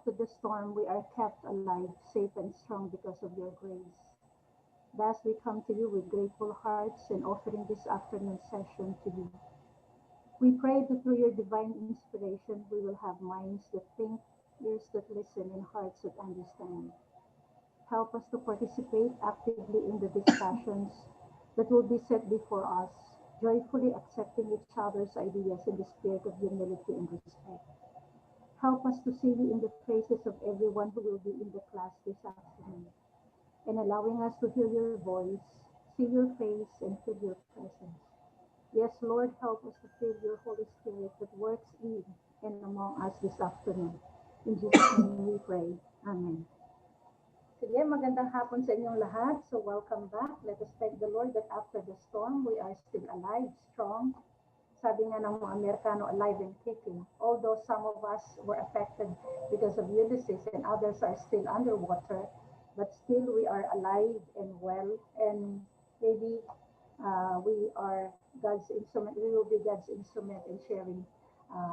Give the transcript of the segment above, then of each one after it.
after the storm, we are kept alive, safe and strong because of your grace. Thus, we come to you with grateful hearts and offering this afternoon session to you. We pray that through your divine inspiration, we will have minds that think, ears that listen, and hearts that understand. Help us to participate actively in the discussions that will be set before us, joyfully accepting each other's ideas in the spirit of humility and respect. Help us to see you in the faces of everyone who will be in the class this afternoon, and allowing us to hear your voice, see your face, and feel your presence. Yes, Lord, help us to feel your Holy Spirit that works in and among us this afternoon. In Jesus' name we pray. Amen. Sige, magandang hapon sa inyong lahat. So welcome back. Let us thank the Lord that after the storm, we are still alive, strong. Sabi nga ng mga Amerikano, alive and kicking. Although some of us were affected because of Ulysses and others are still underwater, but still we are alive and well, and maybe we are God's instrument. We will be God's instrument in sharing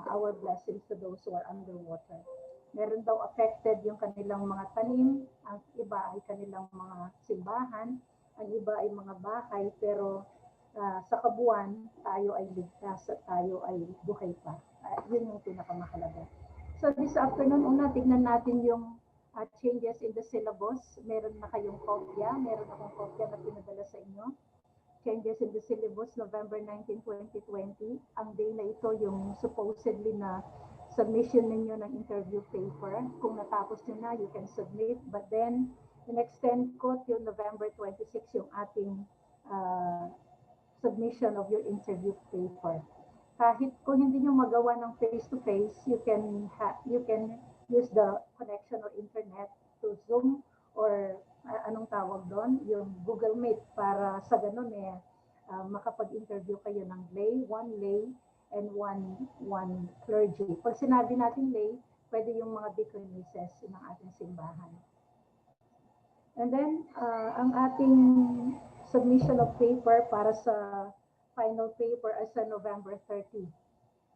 our blessings to those who are underwater. Meron daw affected yung kanilang mga tanim, ang iba ay kanilang mga simbahan, ang iba ay mga bahay, pero sa kabuuan, tayo ay ligtas at tayo ay buhay pa. Yun yung pinakamahalaga. So this afternoon, una, tignan natin yung changes in the syllabus. Meron na kayong kopya. Meron akong kopya na pinadala sa inyo. Changes in the syllabus, November 19, 2020. Ang day na ito yung supposedly na submission ninyo ng interview paper. Kung natapos nyo na, you can submit. But then, in-extend ko till November 26 yung ating submission of your interview paper. Kahit kung hindi nyo magawa ng face-to-face, you can use the connection or internet to Zoom or anong tawag doon, yung Google Meet para sa ganun makapag-interview kayo ng one lay, and one clergy. Pag sinabi natin lay, pwede yung mga deaconesses ng ating simbahan. And then, ang ating submission of paper para sa final paper ay sa November 30.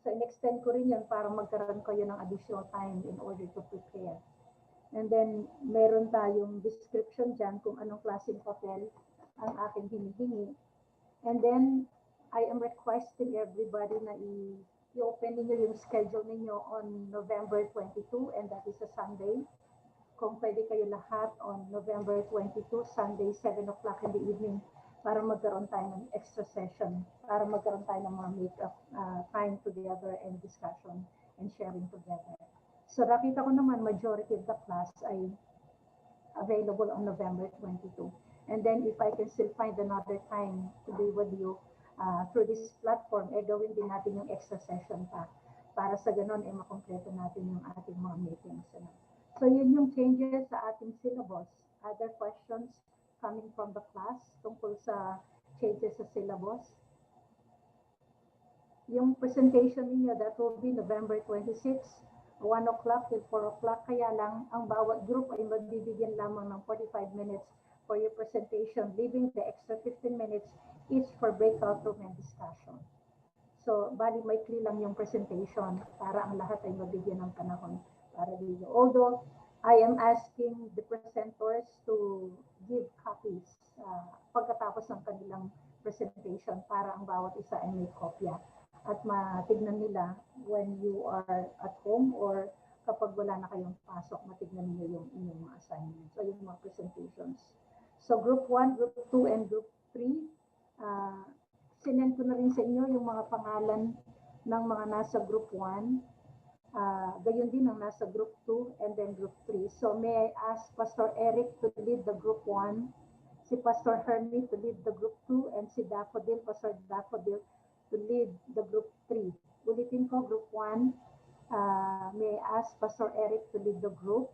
So, in-extend ko rin yun para magkaroon kayo ng additional time in order to prepare. And then, meron tayong description dyan kung anong klaseng papel ang aking hinihingi. And then, I am requesting everybody na i-open ninyo yung schedule ninyo on November 22, and that is a Sunday. Kung pwede kayo lahat on November 22, Sunday, 7 o'clock in the evening, para magkaroon tayo ng extra session, para magkaroon tayo ng mga make-up time together and discussion and sharing together. So nakita ko naman, majority of the class ay available on November 22. And then if I can still find another time to be with you, through this platform, gawin din natin yung extra session pa para sa ganun, makompleto natin yung ating mga meetings. So yun yung changes sa ating syllabus. Other questions coming from the class tungkol sa changes sa syllabus? Yung presentation niyo, that will be November 26, 1 o'clock till 4 o'clock. Kaya lang, ang bawat group ay magbibigyan lamang ng 45 minutes for your presentation, leaving the extra 15 minutes each for breakout room and discussion. So, bali maikli lang yung presentation para ang lahat ay mabigyan ng panahon para dito. Although, I am asking the presenters to give copies pagkatapos ng kanilang presentation para ang bawat isa ay may kopya at matignan nila when you are at home or kapag wala na kayong pasok, matignan niyo yung inyong mga assignments o yung mga presentations. So, Group 1, Group 2, and Group 3, sinend ko na rin sa inyo yung mga pangalan ng mga nasa Group 1. Gayon din ang nasa Group 2 and then Group 3. So may I ask Pastor Eric to lead the Group 1, si Pastor Hermie to lead the Group 2, and si Daffodil, Pastor Daffodil to lead the Group 3. Ulitin ko, Group 1, may I ask Pastor Eric to lead the group,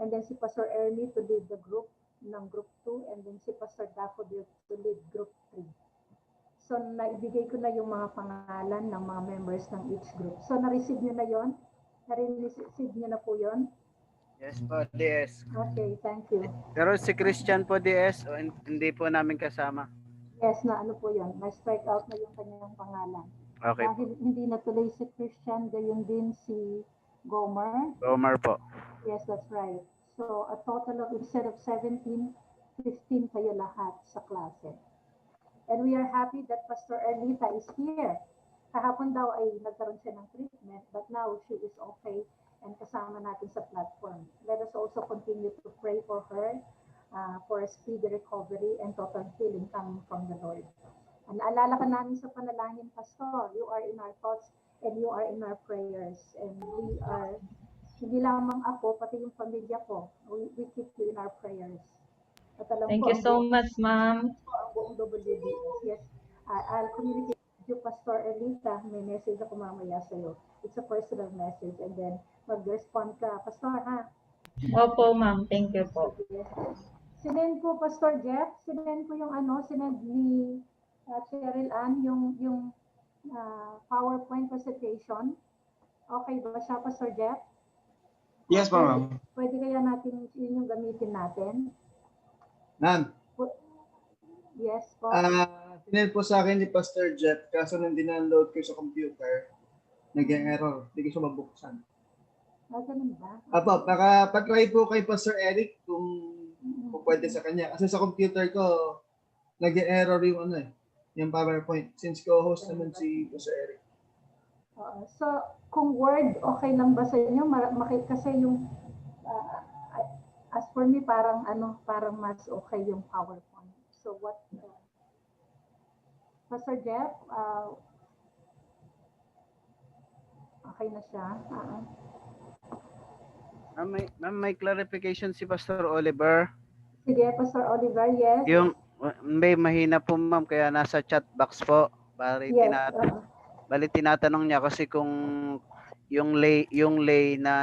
and then si Pastor Ernie to lead the group ng Group 2, and then si Pastor Daffodil to lead Group 3. So, naibigay ko na yung mga pangalan ng mga members ng each group. So, na-receive nyo na yon? Na-receive nyo na po yon? Yes po, DS. Okay, thank you. Pero si Christian po, DS, hindi po namin kasama. Yes, na ano po yon? Na-strike out na yung kanyang pangalan. Okay po. Dahil hindi natuloy si Christian, gayon din si Gomer. Gomer po. Yes, that's right. So, a total of, instead of 17, 15 kayo lahat sa klase. And we are happy that Pastor Erlita is here. Kahapon daw ay nagkaroon siya ng treatment, but now she is okay and kasama natin sa platform. Let us also continue to pray for her for a speedy recovery and total healing coming from the Lord. And naalala ka namin sa panalangin, Pastor, you are in our thoughts and you are in our prayers. And we are, hindi lamang ako, pati yung pamilya ko, we keep you in our prayers. At alam Thank ko, you so much, ma'am. ang buong WDS. Yes, I'll communicate with you, Pastor Elita. May message ako mamaya sa'yo. It's a personal message. And then, mag-respond ka. Pastor, ha? Opo, ma'am. Thank you po. Sige. Sinend po, Pastor Jeff. Sinend po yung ano, sinend ni Cheryl Ann, yung PowerPoint presentation. Okay ba siya, Pastor Jeff? Yes, ma'am. Pwede kaya natin yun yung gamitin natin? Ma'am, Yes po. sinend po sa akin ni Pastor Jeff, kaso nang dindownload ko sa computer, nag-error. Hindi ko siya mabuksan. Ganun ba? Apo, baka patry po kay Pastor Eric kung pwede sa kanya. Kasi sa computer ko, nag-error yung ano yung PowerPoint. Since co-host naman si Pastor Eric. So, kung Word, okay lang ba sa inyo? Kasi yung, as for me, parang mas okay yung PowerPoint. So, what, Pastor Jeff, okay na siya? May clarification si Pastor Oliver. Sige, Pastor Oliver, yes. Yung may mahina po ma'am kaya nasa chat box po. Yes, Bali tinatanong niya kasi kung yung lay na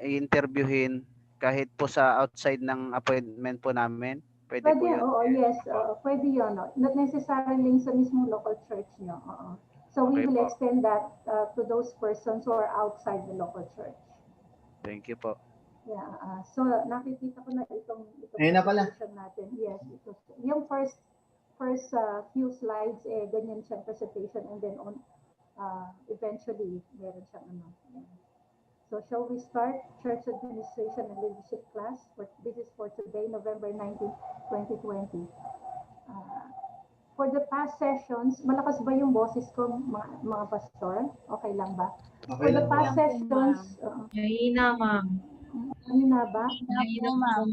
i-interviewin kahit po sa outside ng appointment po namin. Pwede po yun. Oo, yes. Pwede yun. No? Not necessarily sa mismong local church nyo. So we Okay will po. extend that to those persons who are outside the local church. Thank you po. Yeah. So nakikita ko na itong Ayun na pala. presentation natin. Yes. Yung first few slides, ganyan siyang presentation, and then on eventually meron siyang ano. So shall we start Church Administration and Leadership class? This is for today, November 19, 2020. For the past sessions, malakas ba yung boses ko, mga pastor? Okay lang ba? For Okay the lang po. past sessions, Mahina, ma'am. mahina ba? Mahina po, ma'am.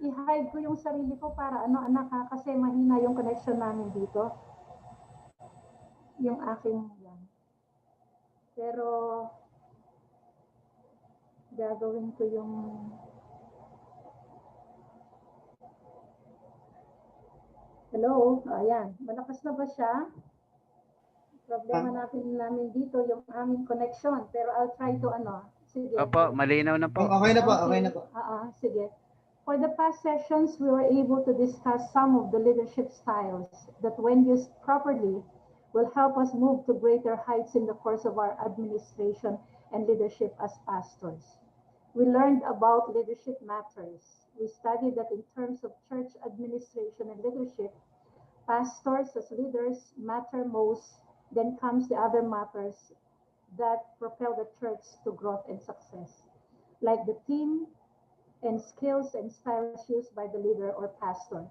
I-hide ko yung sarili ko para anak ha, kasi mahina yung connection namin dito. Yung aking yan. Pero gagawin ko yung hello, ayan. Malakas na ba siya? Problema namin dito yung aming connection. Pero I'll try to sige. Opo, malinaw na po. Okay na po, okay na po. Sige. For the past sessions, we were able to discuss some of the leadership styles that when used properly will help us move to greater heights in the course of our administration and leadership as pastors. We learned about leadership matters. We studied that in terms of church administration and leadership, pastors as leaders matter most, then comes the other matters that propel the church to growth and success, like the team and skills and styles used by the leader or pastor.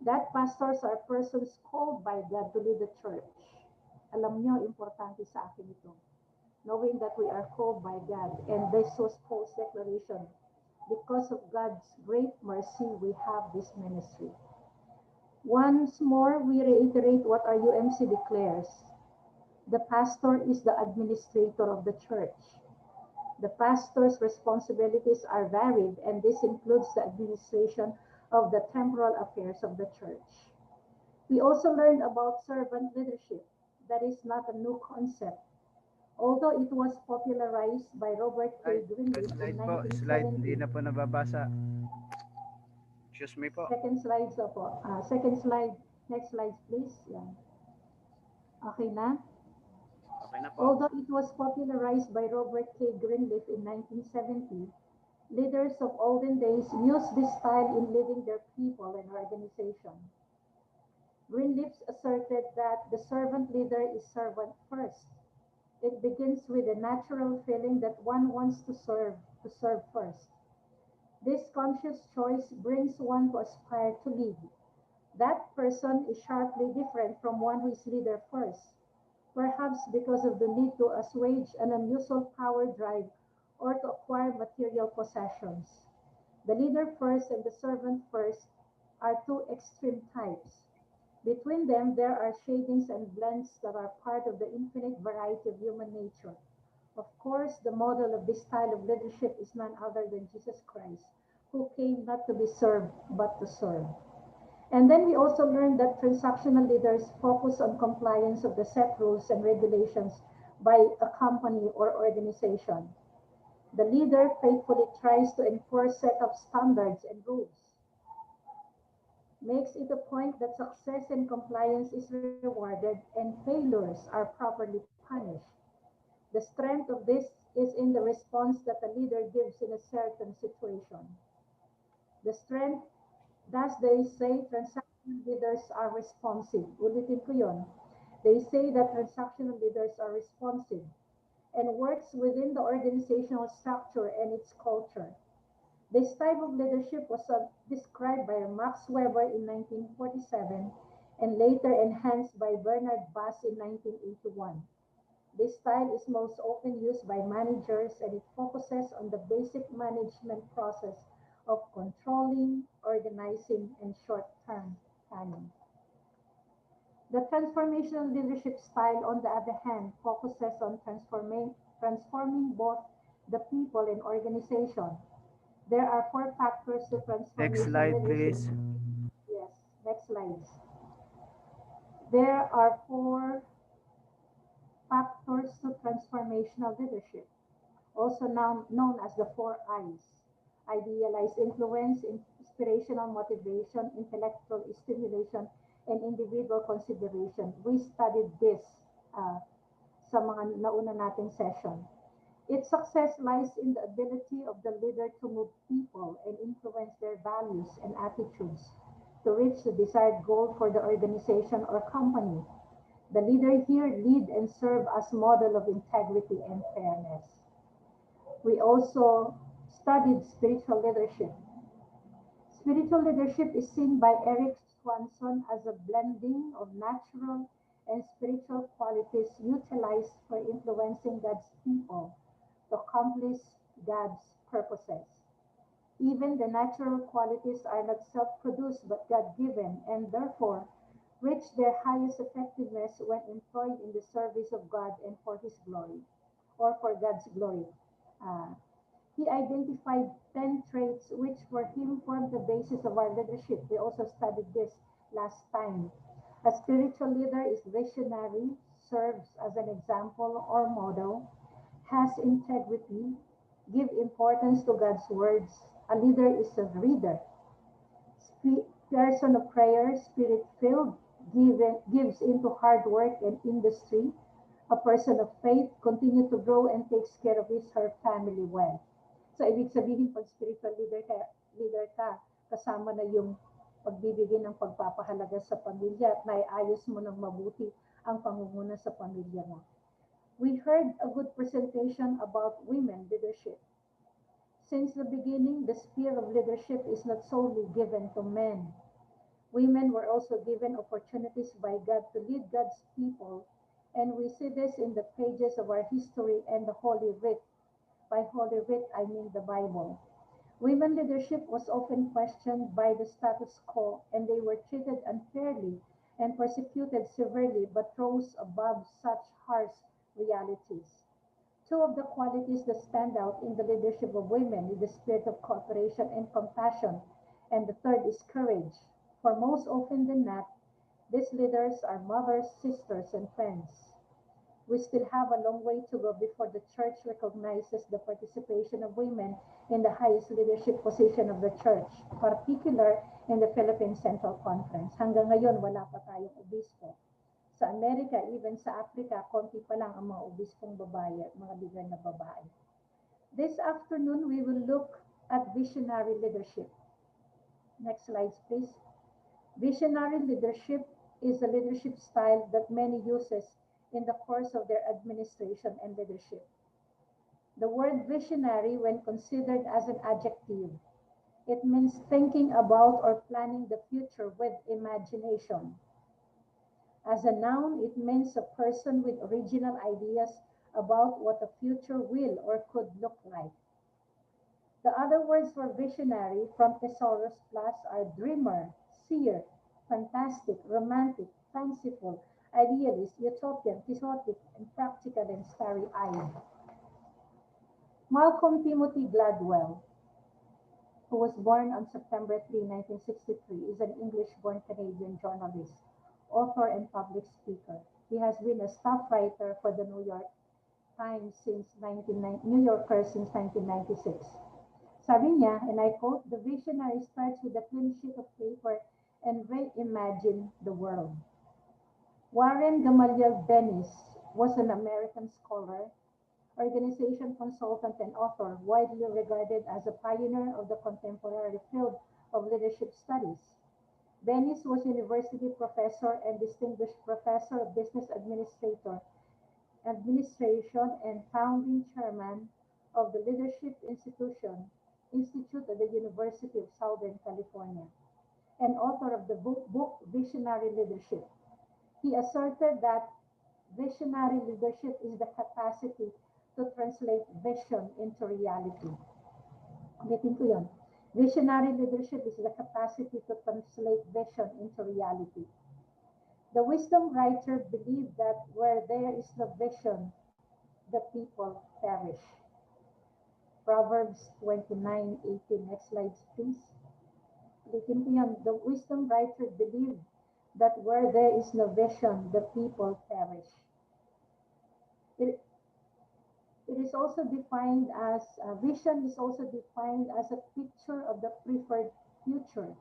That pastors are persons called by God to lead the church. Alam nyo, importante sa akin ito. Knowing that we are called by God, and this was Paul's declaration. Because of God's great mercy, we have this ministry. Once more, we reiterate what our UMC declares. The pastor is the administrator of the church. The pastor's responsibilities are varied, and this includes the administration of the temporal affairs of the church. We also learned about servant leadership. That is not a new concept. Although it was popularized by Robert K. Greenleaf in Slide, hindi 1970. na po nababasa. Excuse me po. Second slide po. Second slide. Next slide, please. Yan. Okay na? Okay na po. Although it was popularized by Robert K. Greenleaf in 1970, leaders of olden days used this style in leading their people and organization. Greenleaf asserted that the servant leader is servant first. It begins with a natural feeling that one wants to serve first. This conscious choice brings one to aspire to lead. That person is sharply different from one who is leader first, perhaps because of the need to assuage an unusual power drive or to acquire material possessions. The leader first and the servant first are two extreme types. Between them, there are shadings and blends that are part of the infinite variety of human nature. Of course, the model of this style of leadership is none other than Jesus Christ, who came not to be served, but to serve. And then we also learned that transactional leaders focus on compliance of the set rules and regulations by a company or organization. The leader faithfully tries to enforce set of standards and rules, makes it a point that success and compliance is rewarded and failures are properly punished. The strength of this is in the response that the leader gives in a certain situation. The strength, thus they say transactional leaders are responsive. Ulitin ko yun. They say that transactional leaders are responsive and works within the organizational structure and its culture. This type of leadership was described by Max Weber in 1947 and later enhanced by Bernard Bass in 1981. This style is most often used by managers and it focuses on the basic management process of controlling, organizing, and short-term planning. The transformational leadership style, on the other hand, focuses on transforming both the people and organization. There are four factors to Next transformational slide, leadership. please. Yes, next slides. There are four factors to transformational leadership, also known as the four I's: idealized influence, inspirational motivation, intellectual stimulation, and individual consideration. We studied this uh, sa mga nauna nating session. Its success lies in the ability of the leader to move people and influence their values and attitudes to reach the desired goal for the organization or company. The leader here lead and serve as model of integrity and fairness. We also studied spiritual leadership. Spiritual leadership is seen by Eric Swanson as a blending of natural and spiritual qualities utilized for influencing God's people to accomplish God's purposes. Even the natural qualities are not self-produced but God-given and therefore reach their highest effectiveness when employed in the service of God and for His glory, or for God's glory. Uh, he identified 10 traits which for him formed the basis of our leadership. We also studied this last time. A spiritual leader is visionary, serves as an example or model, has integrity, give importance to God's words. A leader is a reader, person of prayer, spirit-filled, gives into hard work and industry. A person of faith, continue to grow and takes care of her family well. So, ibig sabihin, pag spiritual leader ka, kasama na yung pagbibigay ng pagpapahalaga sa pamilya at naiayos mo ng mabuti ang pangunguna sa pamilya mo. We heard a good presentation about women leadership. Since the beginning, the sphere of leadership is not solely given to men. Women were also given opportunities by God to lead God's people, and we see this in the pages of our history and the Holy Writ. By Holy Writ, I mean the Bible. Women leadership was often questioned by the status quo, and they were treated unfairly and persecuted severely, but rose above such harsh realities. Two of the qualities that stand out in the leadership of women is the spirit of cooperation and compassion, and the third is courage. For most often than not, these leaders are mothers, sisters, and friends. We still have a long way to go before the church recognizes the participation of women in the highest leadership position of the church, particular in the Philippine Central Conference. Hanggang ngayon, wala pa tayong obispo. Sa Amerika, even sa Africa, konti pa lang ang mga obispong babae at mga leader na babae. This afternoon, we will look at visionary leadership. Next slide, please. Visionary leadership is a leadership style that many uses in the course of their administration and leadership. The word visionary, when considered as an adjective, it means thinking about or planning the future with imagination. As a noun, it means a person with original ideas about what the future will or could look like. The other words for visionary from Thesaurus Plus are dreamer, seer, fantastic, romantic, fanciful, idealist, utopian, quixotic, and practical and starry-eyed. Malcolm Timothy Gladwell, who was born on September 3, 1963, is an English-born Canadian journalist, author, and public speaker. He has been a staff writer for the New York Times since New Yorker since 1996. Sabi niya, and I quote, "The visionary starts with a clean sheet of paper and reimagine the world." Warren Gamaliel Bennis was an American scholar, organization consultant, and author, widely regarded as a pioneer of the contemporary field of leadership studies. Bennis was university professor and distinguished professor of business administration and founding chairman of the Leadership Institute at the University of Southern California, and author of the book Visionary Leadership. He asserted that visionary leadership is the capacity to translate vision into reality. Ulitin ko yun. Visionary leadership is the capacity to translate vision into reality. The wisdom writer believed that where there is no vision, the people perish. Proverbs 29:18. Next slide, please. Ulitin ko yun. The wisdom writer believed that where there is no vision, the people perish. It is also defined as vision is also defined as a picture of the preferred future.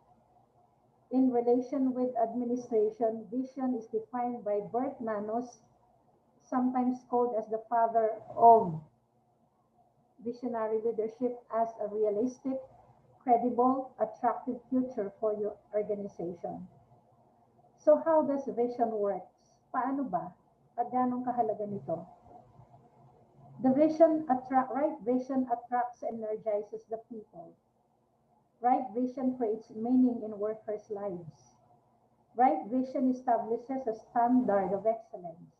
In relation with administration, vision is defined by Bert Nanos, sometimes called as the father of visionary leadership, as a realistic, credible, attractive future for your organization. So how does vision works? Paano ba? At ganong kahalaga nito? The right vision attracts and energizes the people. Right vision creates meaning in workers' lives. Right vision establishes a standard of excellence.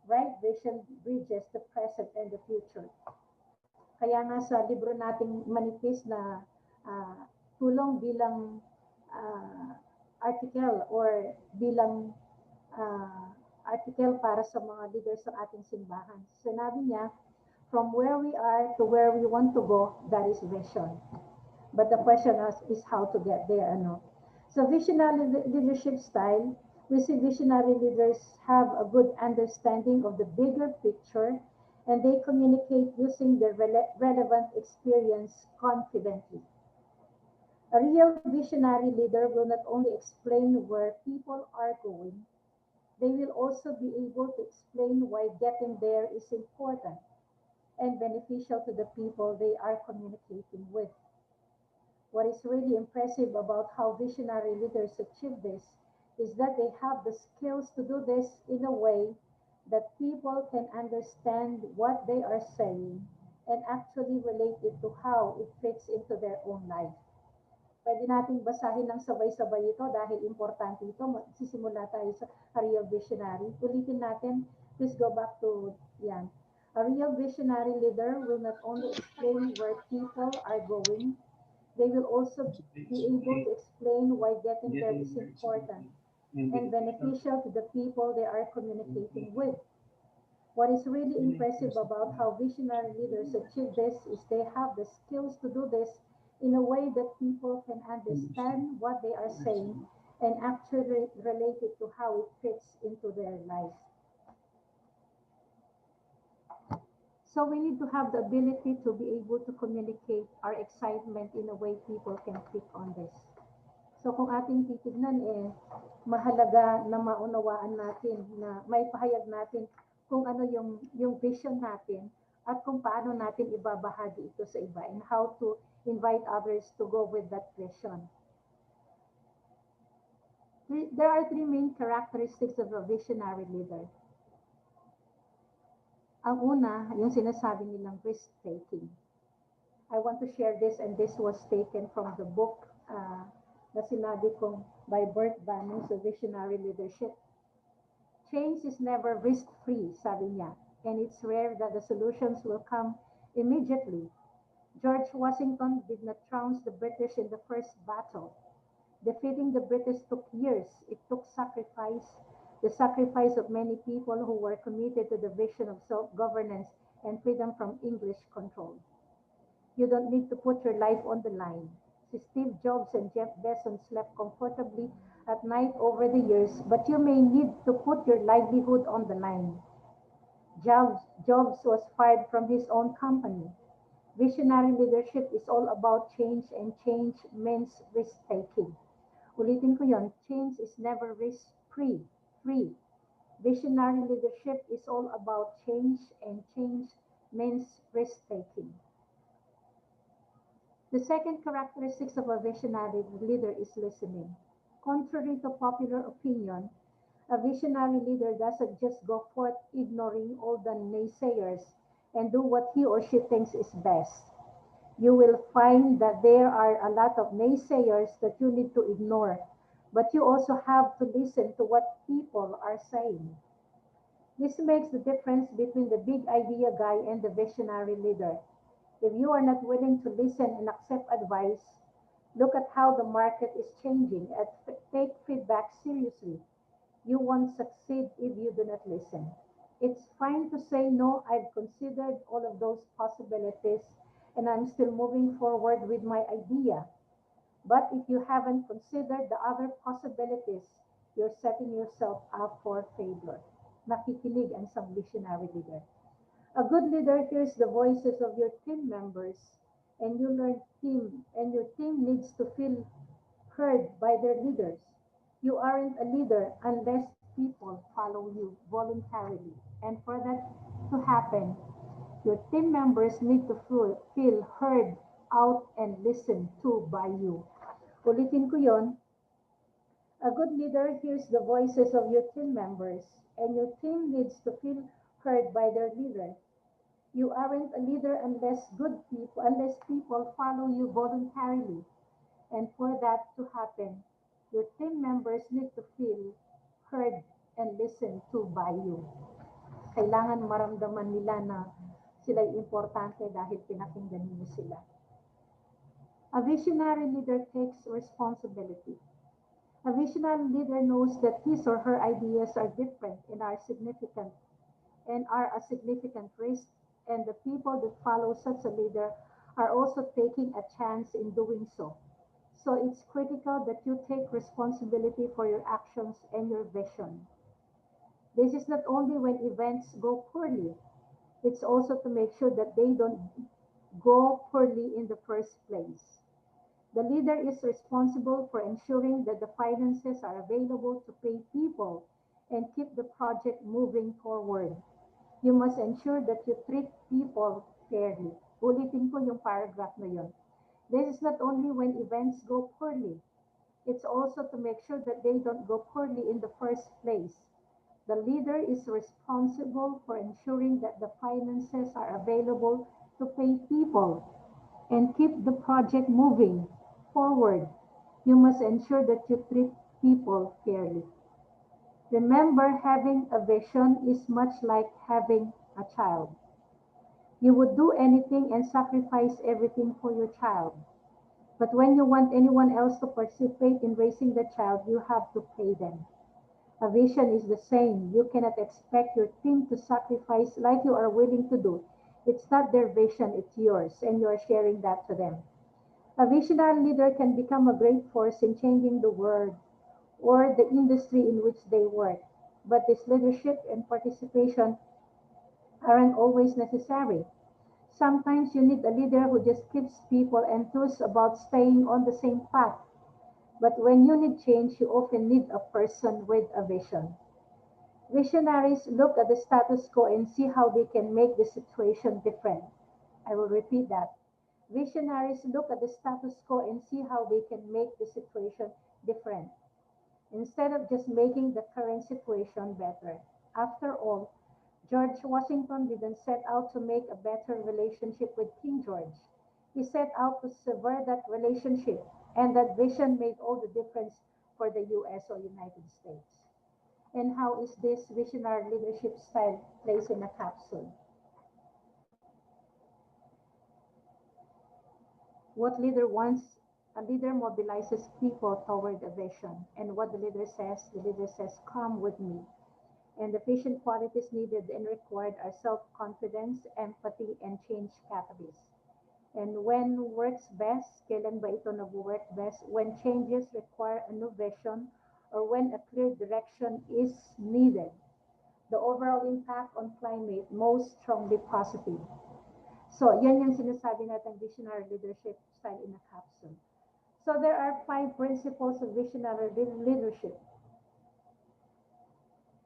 Right vision bridges the present and the future. Kaya nga sa libro nating manipis na tulong bilang article or bilang article para sa mga leaders ng ating simbahan. Sinabi niya, from where we are to where we want to go, that is vision. But the question is how to get there. Ano? So visionary leadership style, we see visionary leaders have a good understanding of the bigger picture and they communicate using their relevant experience confidently. A real visionary leader will not only explain where people are going, they will also be able to explain why getting there is important and beneficial to the people they are communicating with. What is really impressive about how visionary leaders achieve this is that they have the skills to do this in a way that people can understand what they are saying and actually relate it to how it fits into their own life. Pwede nating basahin ng sabay-sabay ito dahil importante ito. Sisimula tayo sa a real visionary. Ulitin natin, please go back to yan. A real visionary leader will not only explain where people are going, they will also be able to explain why getting there is important and beneficial to the people they are communicating with. What is really impressive about how visionary leaders achieve this is they have the skills to do this in a way that people can understand what they are saying and actually relate it to how it fits into their life. So we need to have the ability to be able to communicate our excitement in a way people can click on this. So kung ating titignan mahalaga na maunawaan natin, na may pahayag natin kung ano yung vision natin at kung paano natin ibabahagi ito sa iba and how to invite others to go with that vision. There are three main characteristics of a visionary leader. Ang una, yung sinasabi nilang risk-taking. I want to share this, and this was taken from the book na sinabi kong by Bert Banning, so Visionary Leadership. Change is never risk-free, sabi niya, and it's rare that the solutions will come immediately. George Washington did not trounce the British in the first battle. Defeating the British took years. It took sacrifice, the sacrifice of many people who were committed to the vision of self-governance and freedom from English control. You don't need to put your life on the line. Si Steve Jobs and Jeff Bezos slept comfortably at night over the years, but you may need to put your livelihood on the line. Jobs was fired from his own company. Visionary leadership is all about change, and change means risk-taking. Ulitin ko yon, change is never risk-free. Free. Visionary leadership is all about change, and change means risk-taking. The second characteristic of a visionary leader is listening. Contrary to popular opinion, a visionary leader doesn't just go forth ignoring all the naysayers and do what he or she thinks is best. You will find that there are a lot of naysayers that you need to ignore, but you also have to listen to what people are saying. This makes the difference between the big idea guy and the visionary leader. If you are not willing to listen and accept advice, look at how the market is changing and take feedback seriously. You won't succeed if you do not listen. It's fine to say, no, I've considered all of those possibilities and I'm still moving forward with my idea. But if you haven't considered the other possibilities, you're setting yourself up for failure. Nakikinig ang isang visionary leader. A good leader hears the voices of your team members, and your team needs to feel heard by their leaders. You aren't a leader unless people follow you voluntarily. And for that to happen, your team members need to feel heard out and listened to by you. Ulitin ko yon, a good leader hears the voices of your team members, and your team needs to feel heard by their leader. You aren't a leader unless people follow you voluntarily. And for that to happen, your team members need to feel heard and listened to by you. Kailangan maramdaman nila na sila'y importante dahil pinakinggan niyo sila. A visionary leader takes responsibility. A visionary leader knows that his or her ideas are different and are a significant risk, and the people that follow such a leader are also taking a chance in doing so. So it's critical that you take responsibility for your actions and your vision. This is not only when events go poorly, it's also to make sure that they don't go poorly in the first place. The leader is responsible for ensuring that the finances are available to pay people and keep the project moving forward. You must ensure that you treat people fairly. Ulitin ko yung paragraph na yun. This is not only when events go poorly, it's also to make sure that they don't go poorly in the first place. The leader is responsible for ensuring that the finances are available to pay people and keep the project moving forward. You must ensure that you treat people fairly. Remember, having a vision is much like having a child. You would do anything and sacrifice everything for your child. But when you want anyone else to participate in raising the child, you have to pay them. A vision is the same. You cannot expect your team to sacrifice like you are willing to do. It's not their vision, it's yours, and you are sharing that to them. A visionary leader can become a great force in changing the world or the industry in which they work. But this leadership and participation aren't always necessary. Sometimes you need a leader who just keeps people enthused about staying on the same path. But when you need change, you often need a person with a vision. Visionaries look at the status quo and see how they can make the situation different. I will repeat that. Visionaries look at the status quo and see how they can make the situation different, instead of just making the current situation better. After all, George Washington didn't set out to make a better relationship with King George. He set out to sever that relationship, and that vision made all the difference for the US or United States. And how is this visionary leadership style placed in a capsule? What leader wants, a leader mobilizes people toward a vision. And what the leader says, come with me. And the vision qualities needed and required are self-confidence, empathy, and change catalyst. And when works best, kailan ba ito nag-work best? When changes require a new vision or when a clear direction is needed. The overall impact on climate most strongly positive. So, yan yung sinasabi natin visionary leadership style in a capsule. So, there are 5 principles of visionary leadership.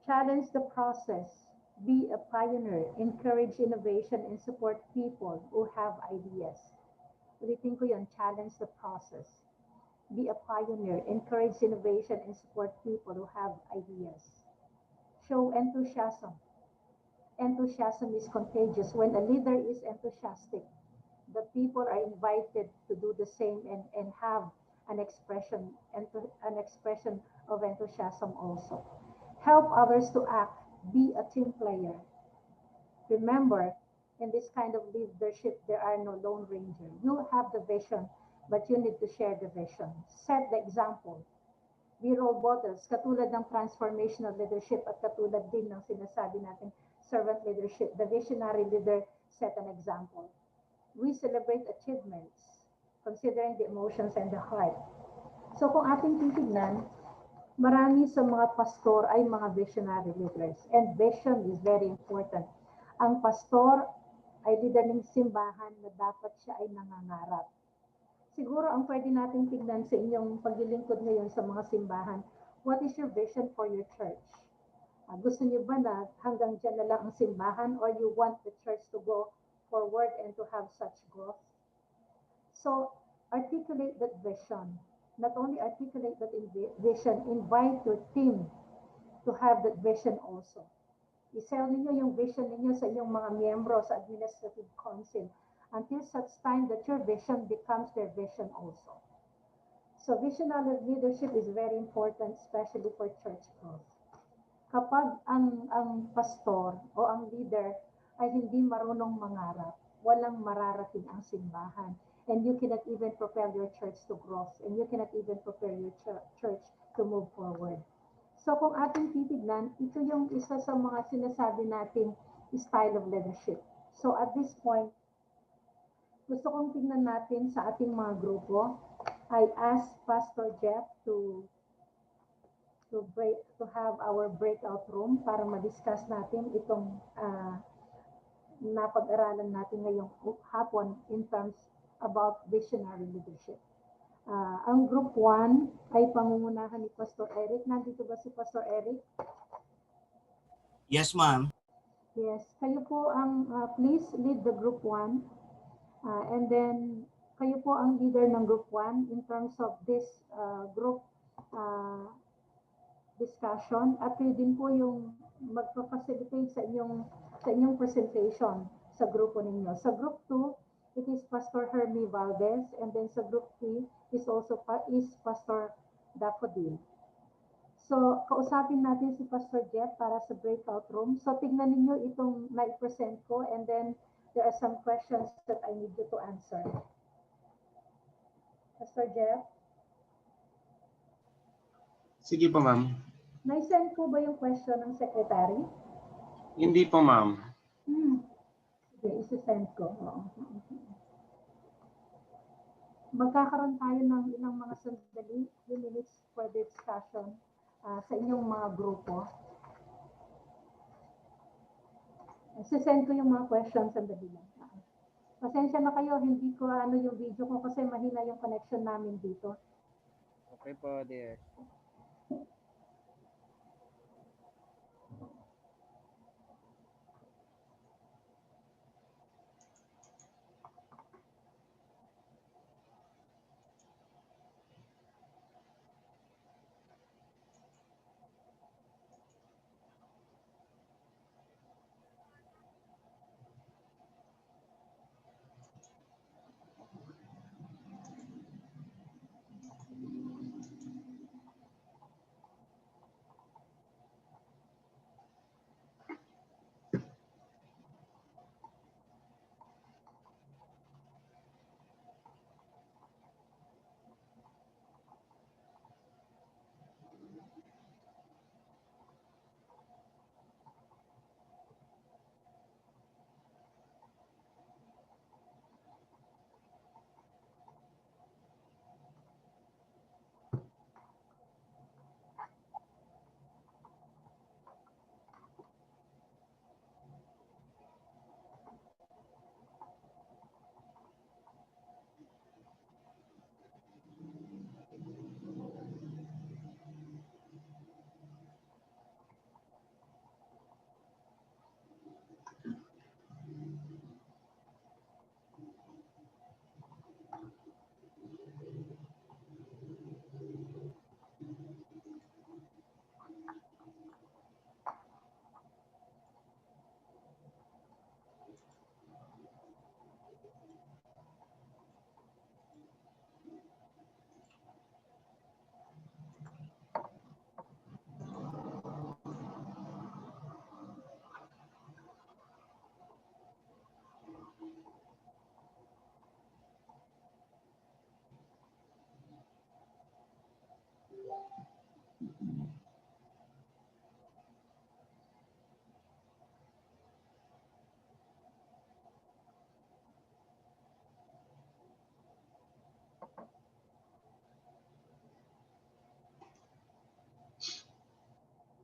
Challenge the process. Be a pioneer. Encourage innovation and support people who have ideas. Ulitin ko yun, challenge the process. Be a pioneer. Encourage innovation and support people who have ideas. Show enthusiasm. Enthusiasm is contagious. When a leader is enthusiastic, the people are invited to do the same and have an expression of enthusiasm also. Help others to act. Be a team player. Remember, in this kind of leadership, there are no lone ranger. You have the vision, but you need to share the vision. Set the example. Be role models, katulad ng transformational leadership at katulad din ng sinasabi natin servant leadership. The visionary leader set an example. We celebrate achievements, considering the emotions and the heart. So kung ating titignan, marami sa mga pastor ay mga visionary leaders. And vision is very important. Ang pastor ay leader ng simbahan na dapat siya ay nangangarap. Siguro ang pwede nating tignan sa inyong paglilingkod ngayon sa mga simbahan, what is your vision for your church? Gusto niyo ba na hanggang dyan na lang ang simbahan or you want the church to go forward and to have such growth? So, articulate that vision. Not only articulate that vision, invite your team to have that vision also. I-sell ninyo yung vision ninyo sa inyong mga miyembro sa administrative council until such time that your vision becomes their vision also. So visionary leadership is very important, especially for church growth. Kapag ang pastor o ang leader ay hindi marunong mangarap, walang mararating ang simbahan. And you cannot even prepare your church to growth. And you cannot even prepare your church to move forward. So kung ating titignan, ito yung isa sa mga sinasabi nating style of leadership. So at this point, gusto kong tingnan natin sa ating mga grupo. I ask Pastor Jeff to have our breakout room para ma-discuss natin itong napag-aralan natin ngayong hapon in terms about visionary leadership. Ang group 1 ay pangungunahan ni Pastor Eric. Nandito ba si Pastor Eric? Yes, ma'am. Yes. Kayo po ang, please lead the group 1. And then, kayo po ang leader ng group 1 in terms of this group discussion. At kayo din po yung magpa-facilitate sa inyong presentation sa grupo ninyo. Sa group 2, it is Pastor Hermie Valdez, and then sa group 3 is also Pastor Daffodil. So, kausapin natin si Pastor Jeff para sa breakout room. So, tignan ninyo itong na-present ko, and then there are some questions that I need you to answer. Pastor Jeff? Sige po, ma'am. Na-send po ba yung question ng secretary? Hindi po, ma'am. Sige, isi-send ko. Oo. Magkakaroon tayo ng ilang mga sandali, few minutes for the discussion sa inyong mga grupo. Isi-send ko yung mga questions sandali lang. Pasensya na kayo, hindi ko yung video ko kasi mahina yung connection namin dito. Okay po, dear.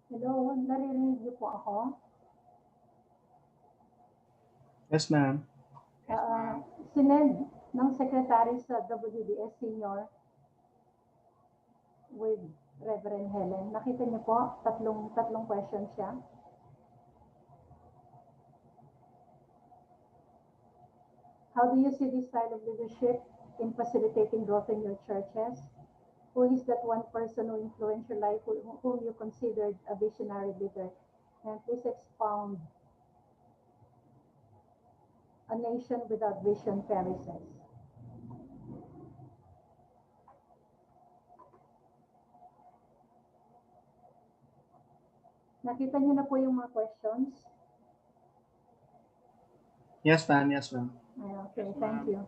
Hello, naririnig niyo po ako? Yes, ma'am. Sinend ng secretary sa WDS Senior with Reverend Helen. Nakita niyo po, tatlong questions siya. How do you see this style of leadership in facilitating growth in your churches? Who is that one person who influenced your life, whom you considered a visionary leader? And please expound. A nation without vision perishes. Nakita niyo na po yung mga questions? Yes, ma'am. Yes, ma'am. Ay, okay, thank you.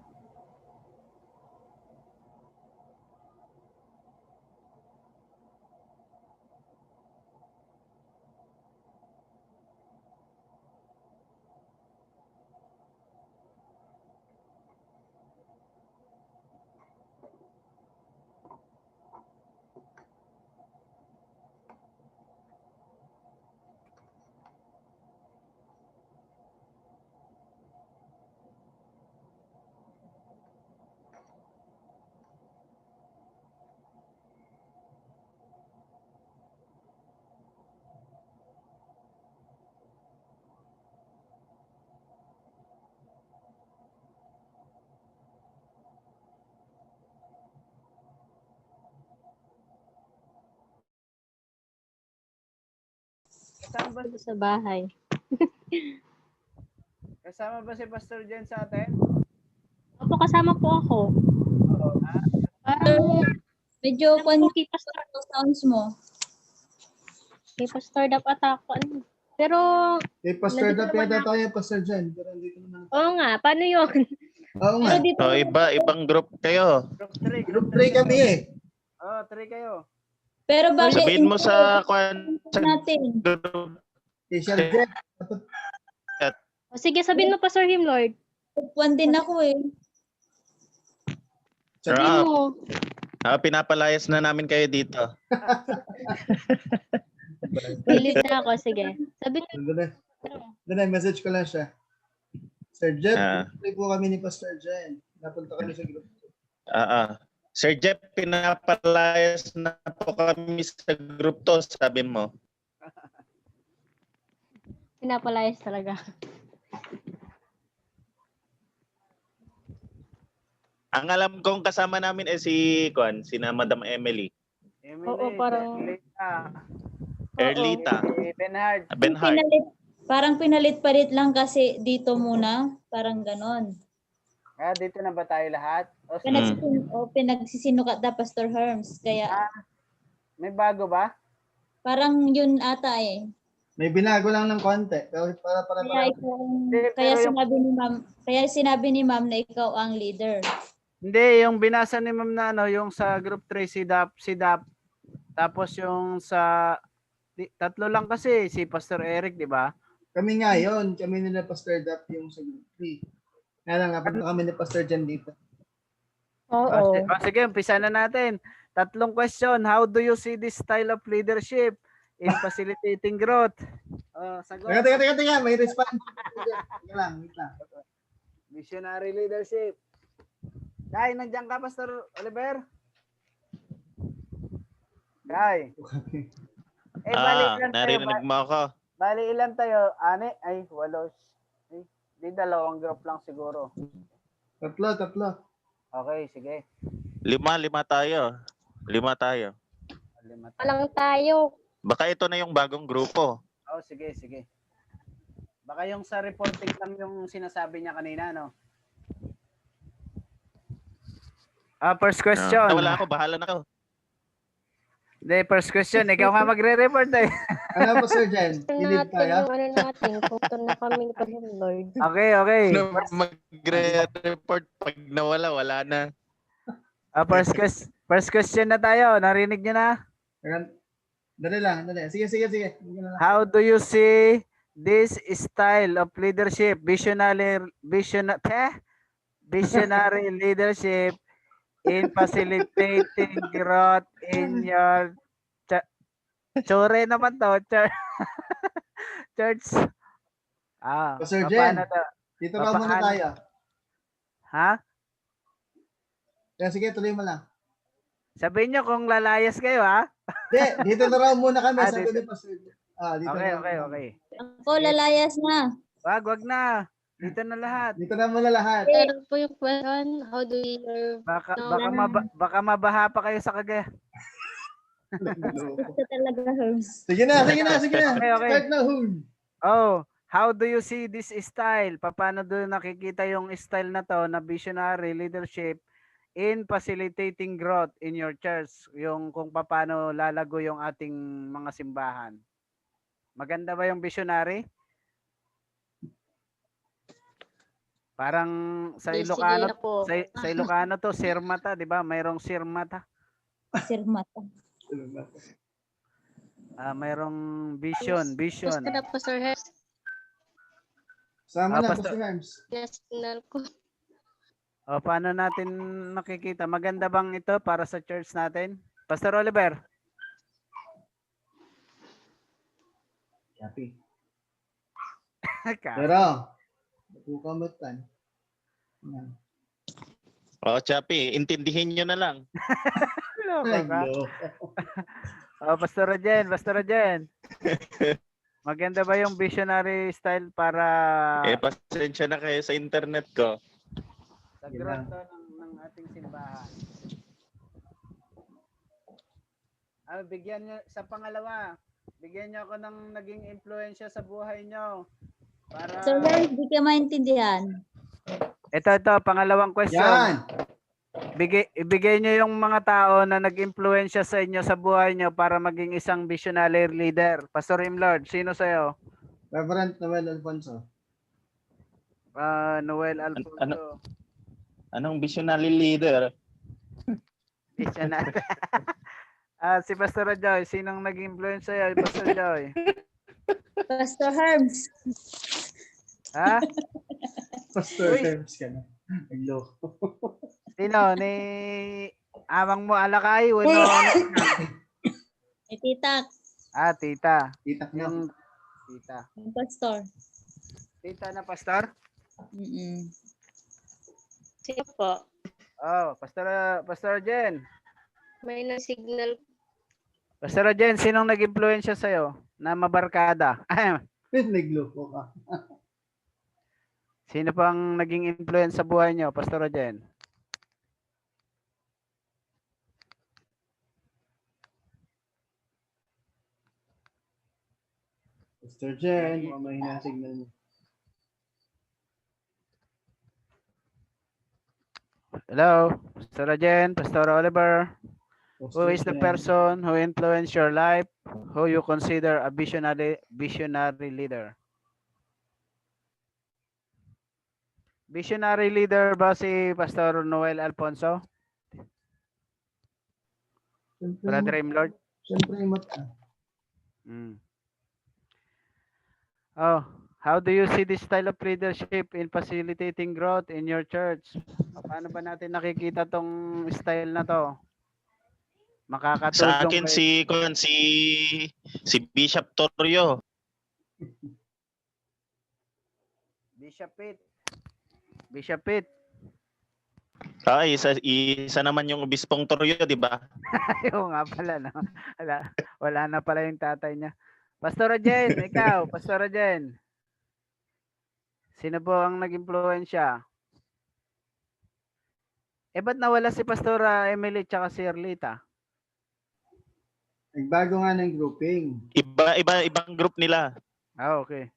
Kasama ba, Sa bahay. kasama ba si Pastor Jen sa atin? Opo, kasama po ako. Parang Medyo kay Pastor, sounds mo. kay Pastor Dap ata ako. Ano. Pero, Kay Pastor Nandito Dap naman yata tayo, Pastor Jen. Pero hindi ko naman. oo nga, paano yun? Oo nga. Pero dito, So, ibang group kayo. Group 3. Group 3 kami eh. Oh, 3 kayo. Pero bakit Sabihin mo sa natin? group. Kay Sir Jen. o sige, sabihin mo Pastor Himlord. One din ako eh. Sabihin mo. Pinapalayas na namin kayo dito. Pilit na ako, sige. Sabihin mo. Doon na, message ko lang siya. Sir Jeff, Ah. tuloy po kami ni Pastor Jen. Napunta kami sa group. Sir Jeff, pinapalayas na po kami sa group to, sabihin mo. Pinapalayas talaga. Ang alam kong kasama namin si Madam Emily. Emily, Oo, parang- Erlita. Si Benhard. Benhard. Parang pinalit-palit lang kasi dito muna. Parang ganon. Dito na ba tayo lahat? O, Pinagsisinukat na Pastor Herms. Kaya may bago ba? parang yun ata eh. May binago lang ng konti. Pero para. Kaya sinabi ni Ma'am na ikaw ang leader. Hindi, yung binasa ni Ma'am na yung sa group 3 si Dap. Tapos yung sa tatlo lang kasi si Pastor Eric, di ba? Kami nga yun. Kami nila Pastor Dap yung sa group 3. Kaya lang, napunta kami ni Pastor Jen dito. Oo. Sige, umpisa na natin. Tatlong question. How do you see this style of leadership in facilitating growth? Sagot. Teka. May response. Teka lang, wait lang. Missionary leadership. Guy, nandiyan ka, Pastor Oliver? Guy. Bali ilan tayo? Narinig mo ako. Bali ilan tayo? 6? 8. Di 2 group lang siguro. Tatlo. Okay, sige. 5 tayo. 5 tayo. 5 tayo. Palang tayo. Baka ito na yung bagong grupo. Sige. Baka yung sa reporting lang yung sinasabi niya kanina, no? First question. Wala ako, bahala na ako. Hindi, first question. Ikaw nga magre-report eh. Ano Pastor Jen? Hilid natin tayo? yung natin, kung ito na kami ni Pastor Himlord. Okay. Magre-report pag nawala, wala na. First question na tayo. Narinig niyo na? Dali lang. Sige. How do you see this style of leadership, visionary leadership in facilitating growth in your Chore naman to. Church. Pastor Jen, paano to? dito raw muna Papaano? tayo. Ha? Kaya sige, tuloy mo lang. Sabihin nyo kung lalayas kayo, ha? Dito na raw muna kami, Ah, sabi dito. ni Pastor Jen. Dito Okay, na okay, muna okay. Ako, lalayas na. Wag na. Dito na lahat. Dito na muna lahat. Ano po yung question? How do we serve? Baka mabaha pa kayo sa Cagayan. Ito talaga, Herbs. Sige na. Okay, okay. Start na, Hul. Oh, how do you see this style? Paano doon nakikita yung style na to na visionary leadership in facilitating growth in your church? Yung kung paano lalago yung ating mga simbahan. Maganda ba yung visionary? Parang sa Sige Ilocano, na po. sa Ilocano to, sirmata, di ba? Mayroong sirmata. Sirmata. Mayroong vision. Gusto na po, Sir Herbs. Sama na, Pastor. Pastor Herms. Signal ko. Paano natin nakikita? Maganda bang ito para sa church natin? Pastor Oliver? Happy. Ka- Pero, bukamutan. Chappy, intindihin nyo na lang. Loko ka. Pastor Jen. Maganda ba yung visionary style para Pasensya na kayo sa internet ko. sa growth ng ating simbahan? Bigyan niyo sa pangalawa. Bigyan niyo ako ng naging impluwensya sa buhay niyo. Para Sir Herbs, di ka maintindihan. Ito, pangalawang question. Yan. Ibigay niyo yung mga tao na nag-impluwensya sa inyo sa buhay niyo para maging isang visionary leader. Pastor Imlord, sino sa'yo? Reverend Noel Alfonso. Noel Alfonso. Anong visionary leader? Visionary. Si Pastor Joy, sinong nag-influence sa'yo? Pastor Joy. Pastor Herbs. Ha? Pastor Uy. Herms ka na. Nagloko. Sino? Ni amang mo alakay? Wala Tita. Tita. Itak na. Yung tita. Yung pastor. Tita na pastor? Sige po. Pastor Jen. May na-signal. Pastor Jen, sinong nag-influensya sa'yo na mabarkada? Nagloko ka. Sino pang naging influence sa buhay niyo, Pastor Jen? Pastor Jen, may signal mo. Hello, Pastor Jen, Pastor Oliver. Who Pastor is the Jen. person who influenced your life, who you consider a visionary leader? Visionary leader ba si Pastor Noel Alfonso? Brother Imlord? Siyempre yung mata. How do you see this style of leadership in facilitating growth in your church? Paano ba natin nakikita tong style na to? Makakatulong Sa akin kay- si Bishop Torrio. Bishop Pitt. Isa naman yung Obispong Torrio, di ba? Ayaw nga pala, no? Wala na pala yung tatay niya. Pastor Jen, ikaw, Pastor Jen. Sino po ang nag-impluwensya? Ba't nawala si Pastora Emily tsaka si Erlita? Nagbago nga ng grouping. Ibang group nila. Okay.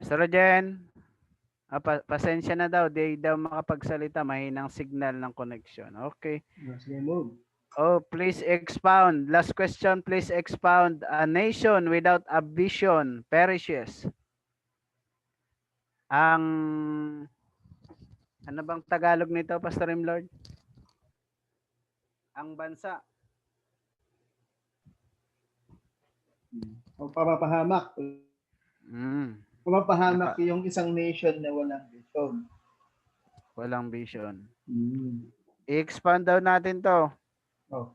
Pastor Jen, pasensya na daw, di daw makapagsalita, mahinang signal ng connection. Okay. Sige, move. Please expound. Last question, please expound. A nation without a vision perishes. Ano bang Tagalog nito, Pastor Imlord? Ang bansa. O papahamak. Papahamak yung isang nation na walang vision. Walang vision. Mm. I-expand daw natin to. Oh.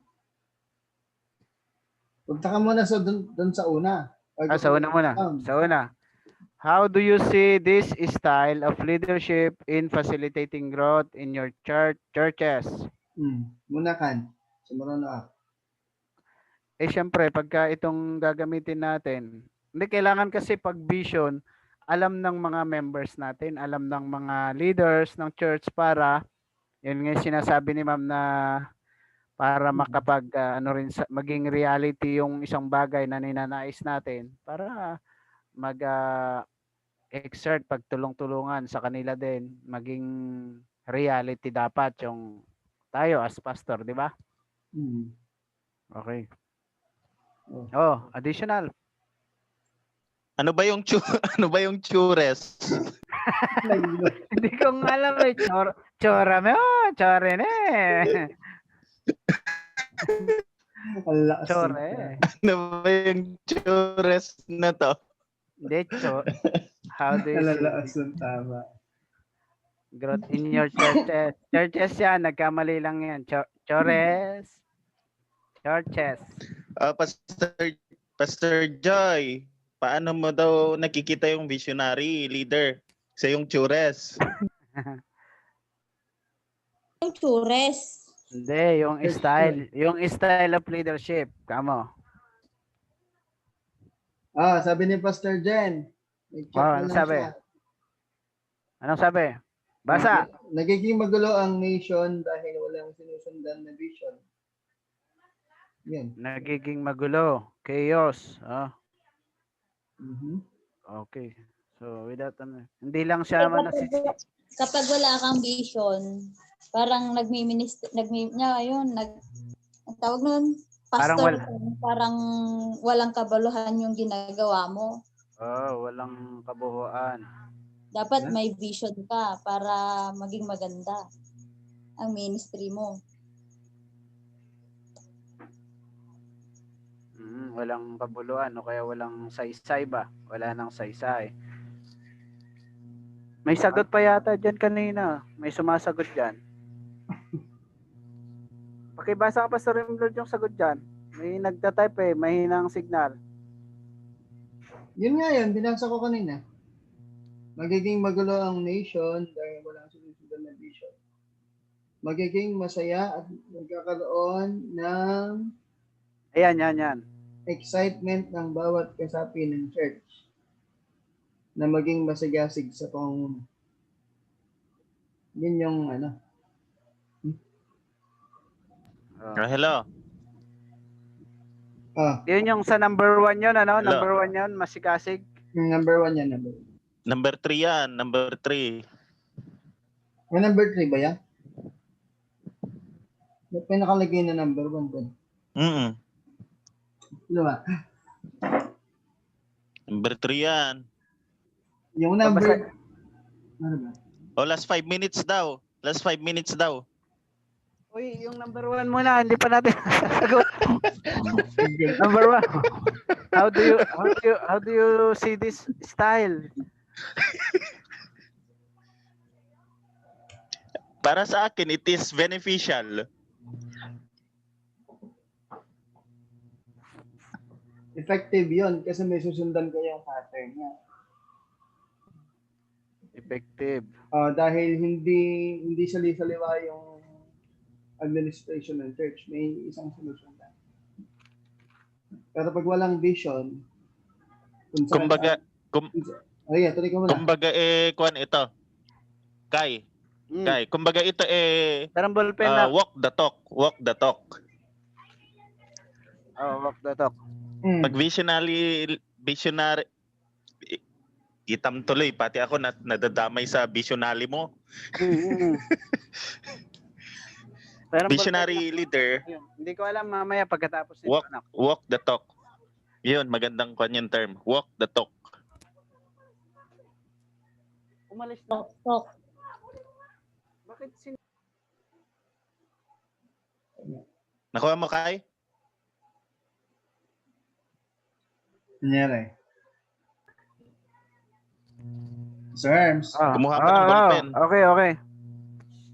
Punta ka muna sa dun sa una. Sa una muna. Sa una. How do you see this style of leadership in facilitating growth in your churches? Muna kan. Sumunod na. Syempre, pagka itong gagamitin natin, hindi kailangan kasi pag vision, alam ng mga members natin, alam ng mga leaders ng church para, yun nga yung sinasabi ni ma'am na para makapag maging reality yung isang bagay na ninanais natin para mag exert pagtulong-tulungan sa kanila din maging reality dapat yung tayo as pastor, di ba? Okay. Additional. Ano ba yung ano ba yung chures? Hindi ko alam eh. Chora mo. Chore ne. Chore. Ano ba yung chures na to? Hindi, how do you Kalalaas see ng tama. growth in your churches? Churches yan. Nagkamali lang yan. Chores. Churches. Pastor Joy, paano mo daw nakikita yung visionary leader sa yung chures? Yung chures. Hindi, yung style of leadership. Kamo. Sabi ni Pastor Jen. Anong sabi? Anong sabi? Basa. Nagiging magulo ang nation dahil walang sinusundan na vision. Yan. Nagiging magulo. Chaos. Okay. So, without hindi lang siya Kapag wala kang vision, parang tawag nun, pastor, parang walang kabaluhan yung ginagawa mo. Walang kabuuan. Dapat may vision ka para maging maganda ang ministry mo. Walang kabuluan o kaya walang saysay ba? Wala nang saysay. May sagot pa yata dyan kanina. May sumasagot dyan. Pakibasa ka pa sa Rimlord yung sagot dyan. May nagtatype mahinang signal. Yun nga yun, binasa ko kanina. Magiging magulo ang nation dahil walang sinusundan na vision. Magiging masaya at magkakaroon ng Yan. excitement ng bawat kasapi ng church na maging masigasig sa pangunguna. Yun yung Hello. Yun yung sa number 1 yun, Hello. Number 1 yun, masigasig. Number 1 yan. Number 3 yan. Number 3. Number 3 ba yan? May nakalagay na number 1 doon. Ano ba? Number 3 yan. Yung number... Ano ba? Last 5 minutes daw. Last 5 minutes daw. Uy, yung number 1 muna, hindi pa natin sasagot. Number 1. How do you see this style? Para sa akin, it is beneficial. Effective yun kasi may susundan ko yung pattern niya. Effective. Dahil hindi sali-saliwa yung administration ng church. May isang sinusundan. Pero pag walang vision, Kumbaga, tuloy ka muna. kumbaga kuan ito. Kai, kumbaga ito Tarang ballpen na. walk the talk. Walk the talk. Pag visionary, itam tuloy, pati ako nadadamay sa visionary mo. Visionary leader, Hindi ko alam mamaya pagkatapos nito. walk the talk. Yun, magandang kwan yung term. Walk the talk. Umalis na. Talk. Bakit Nakuha mo, Kai? Nangyari. Sir Herms. Kumuha ka ng ballpen. Okay.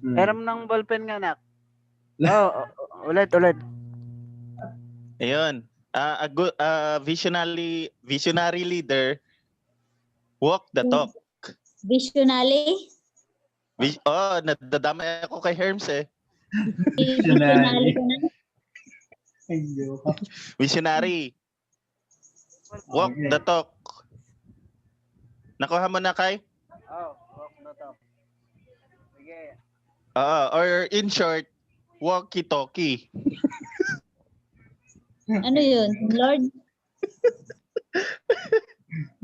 Meron ng ballpen nga, nak. Ulit. Ayun. A good visionary leader walk the talk. Visionary? Nadadamay ako kay Herms eh. Visionary ka na? Ay, joke. Visionary. Walk Okay. the talk. Nakuha mo na kay? Walk the talk. Sige. Or in short, walkie-talkie. Ano yun? Lord?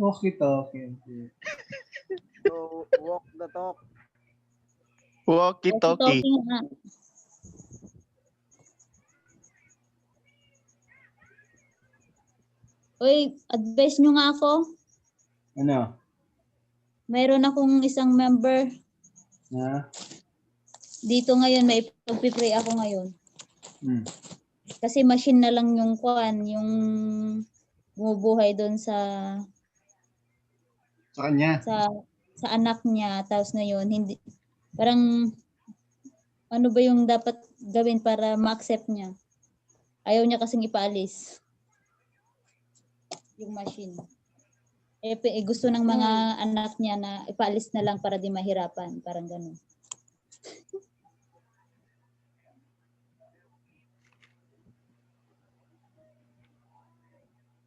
Okay. So, walk the talk. Walkie-talkie. Talking nga. Uy, advice nyo nga ako. Ano? Mayroon akong isang member. Ha? Dito ngayon, may pagpipray ako ngayon. Hmm. Kasi machine na lang yung yung bumubuhay doon sa Kanya. sa anak niya. Tapos ngayon, hindi, parang, ano ba yung dapat gawin para ma-accept niya? Ayaw niya kasing ipaalis yung machine. Gusto ng mga anak niya na ipaalis na lang para di mahirapan. Parang ganun.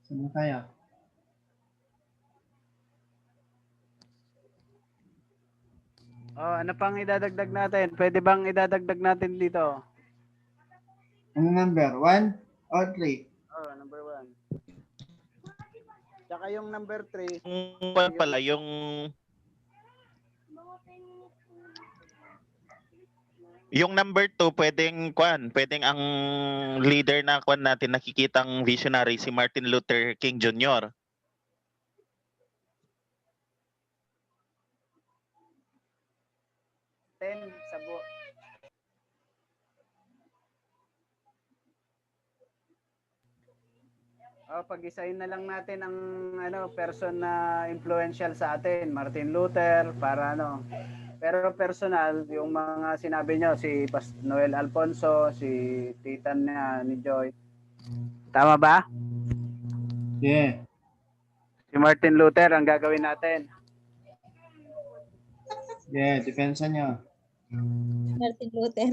Saan kaya? Ano pang idadagdag natin? Pwede bang idadagdag natin dito? Ano number? 1 or 3? Number 1. Tsaka yung number 3. Yung number 2, pwedeng ang leader na natin nakikitang visionary si Martin Luther King Jr. Sabo. Pag-isahin na lang natin ang person na influential sa atin, Martin Luther, para Pero personal, yung mga sinabi nyo, si Noel Alfonso, si Titan ni Joy. Tama ba? Yeah. Si Martin Luther ang gagawin natin. Yeah, depensa niya. Martin Luther.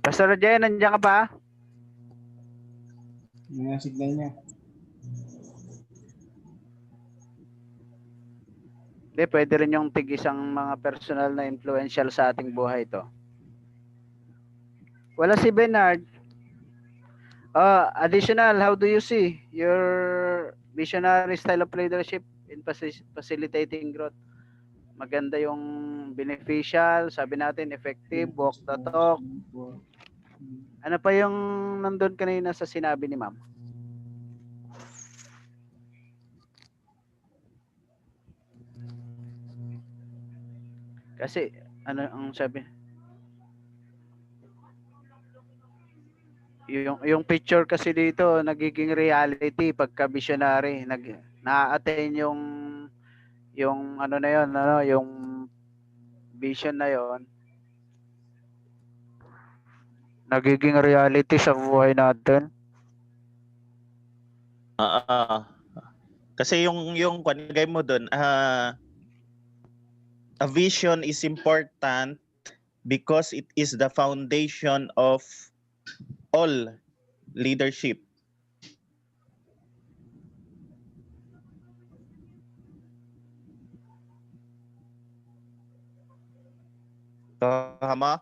Pastor Jay, nandiyan ka pa? Yung signal niya. Hindi, pwede rin yung tig-isang mga personal na influential sa ating buhay to. Wala si Bernard. Additional, how do you see your visionary style of leadership in facilitating growth? Maganda yung beneficial, sabi natin effective, walk the talk. Ano pa yung nandun kanina sa sinabi ni ma'am? Kasi, ano ang sabi? Yung picture kasi dito, nagiging reality pagka visionary. Na-attain yung ano na yun, yung vision na yon, nagiging reality sa buhay natin. Kasi yung kanigay mo doon, a vision is important because it is the foundation of all leadership. Tama?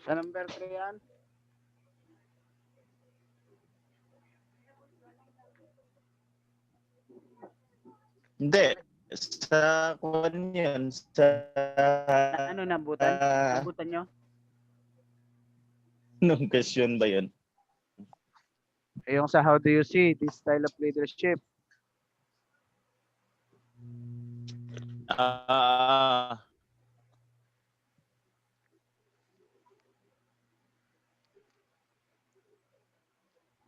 Sa number 3 yan? Hindi. Sa kwan yun. Sa... Ano nabutan? Nabutan nyo? Anong question ba yun? Yung sa how do you see this style of leadership?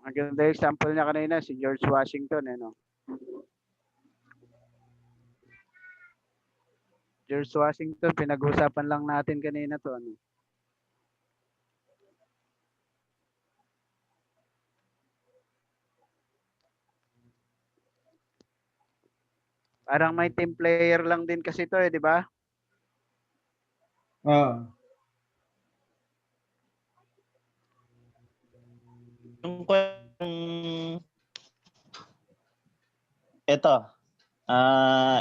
Maganda example niya kanina, si George Washington, no? George Washington, pinag-usapan lang natin kanina to. Ano? Parang may team player lang din kasi to eh, di ba? Oh. Ito,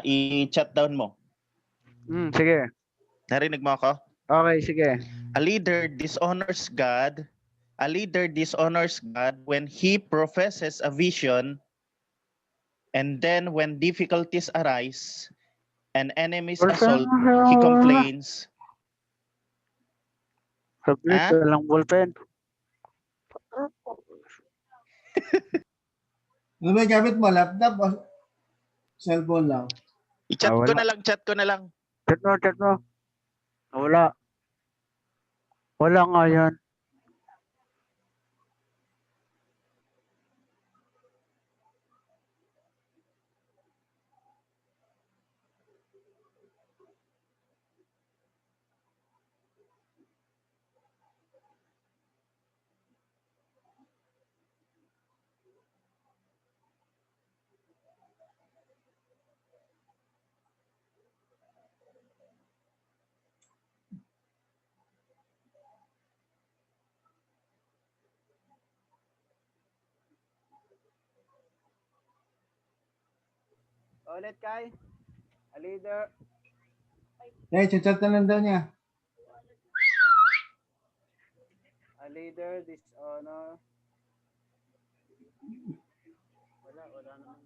i-chat down mo. Sige. Narinig mo ako? Okay, sige. A leader dishonors God. A leader dishonors God when he professes a vision, and then when difficulties arise and enemies assault, he complains. Saglit, Ah? walang ballpen. Ano ba yung gamit mo? Laptop o cellphone lang? I-chat ko wala. na lang, chat ko na lang. Chat mo. Wala. Wala nga yan. Ulit, Kai. A leader. Chat na lang daw niya. A leader dishonor. Wala naman.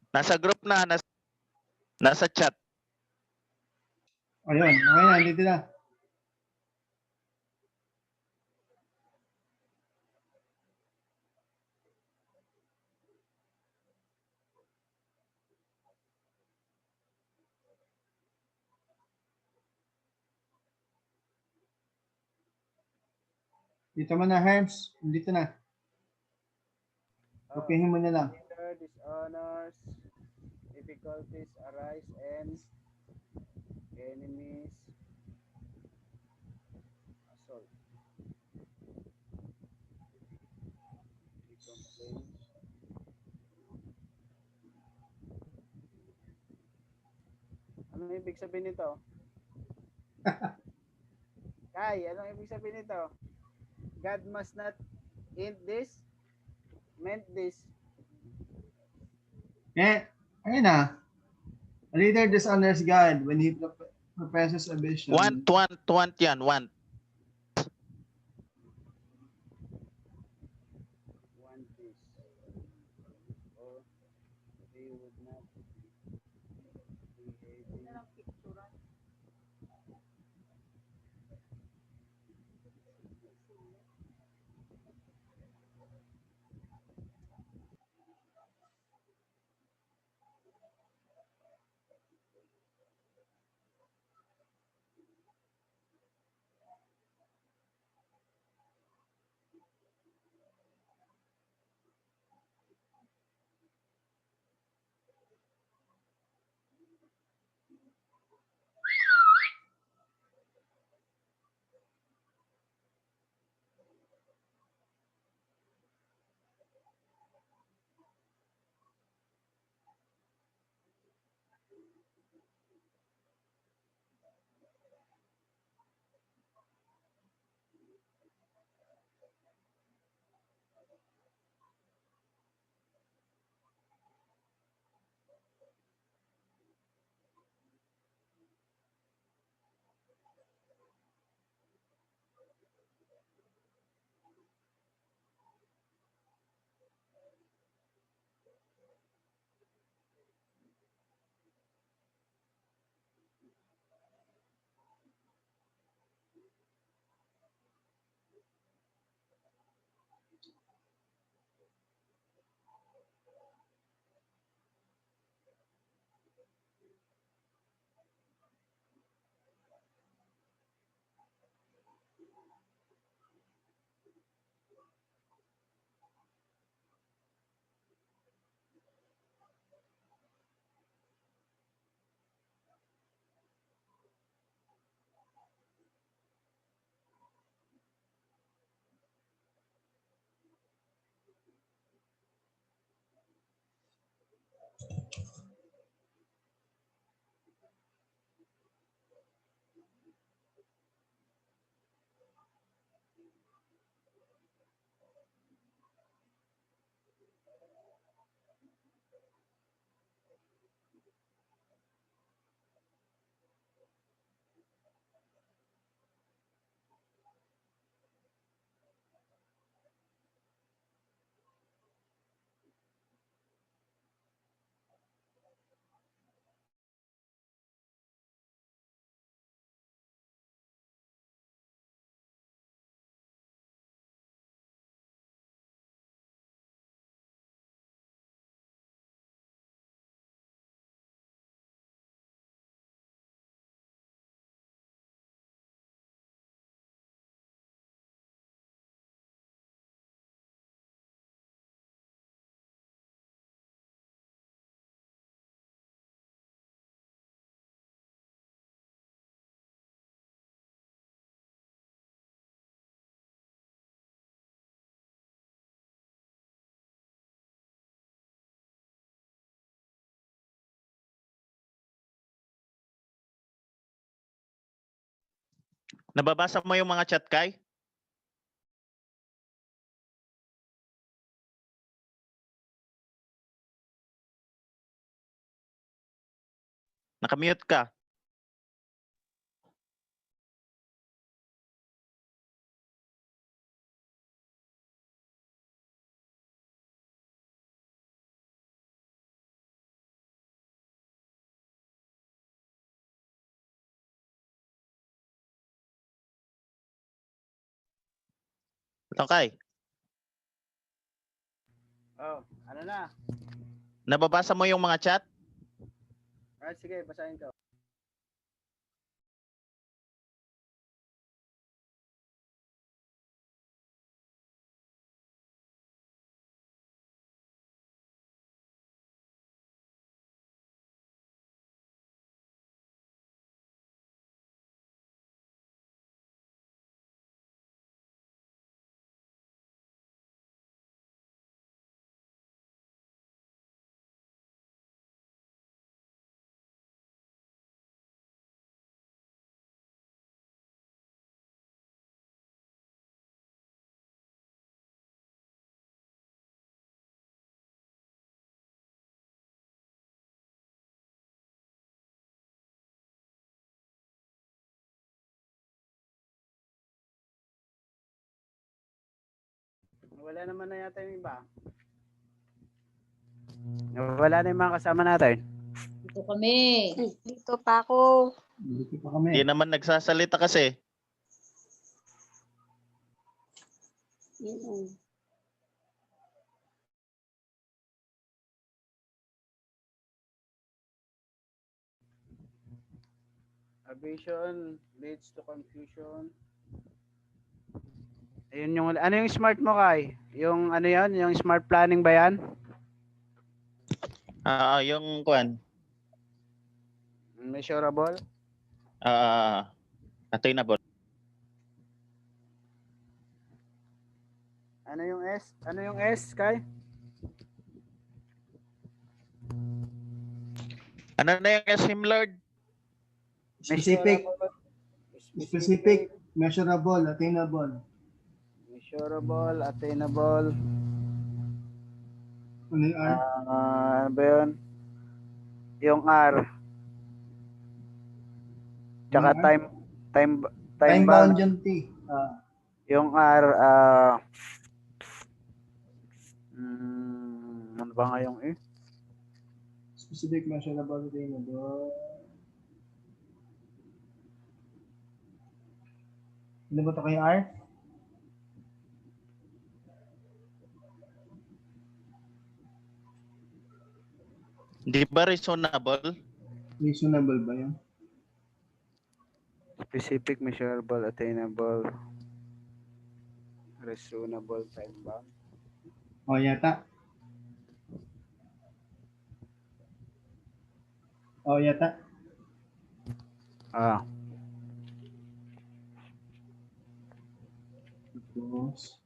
Nasa group na, nasa chat. Ayun, okay na, dito na. Dito mo na, Herms. Dito na. Kopihin mo na lang. Leader dishonors. Difficulties arise and enemies assault. He complains. Ano ibig sabihin nito? Kai, anong ibig sabihin nito? God must not end this, meant this. Ayun na. A leader dishonors God when he professes a vision. Want yan, want. Want this. Or they would not be able. Nababasa mo yung mga chat, Kai? Nakamute ka. Ito, Kai. Oh, ano na? Nababasa mo yung mga chat? Ah, sige, basahin ko. Wala naman na yata yung iba. Wala na yung mga kasama natin. Dito kami. Dito pa ako. Dito pa kami. Hindi naman nagsasalita kasi. A vision leads to confusion. Ayun yung, ano yung smart mo, Kai? Yung ano yan? Yung smart planning ba yan? Yung kuan. Measurable? Attainable. Ano yung S? Ano yung S, Kai? Ano na yung SM Lord? Specific, Measurable. measurable, attainable. Measurable, attainable. Ano yung R? Ano ba yun? Yung R. Tsaka Yung R? time Time bound yung T. yung R, ano ba nga yung E? Specific, measurable, attainable. Ano ba ito kay R? Di ba reasonable? Reasonable ba yan? Specific, measurable, attainable, reasonable, time bound. O, yata. O, yata. Tapos,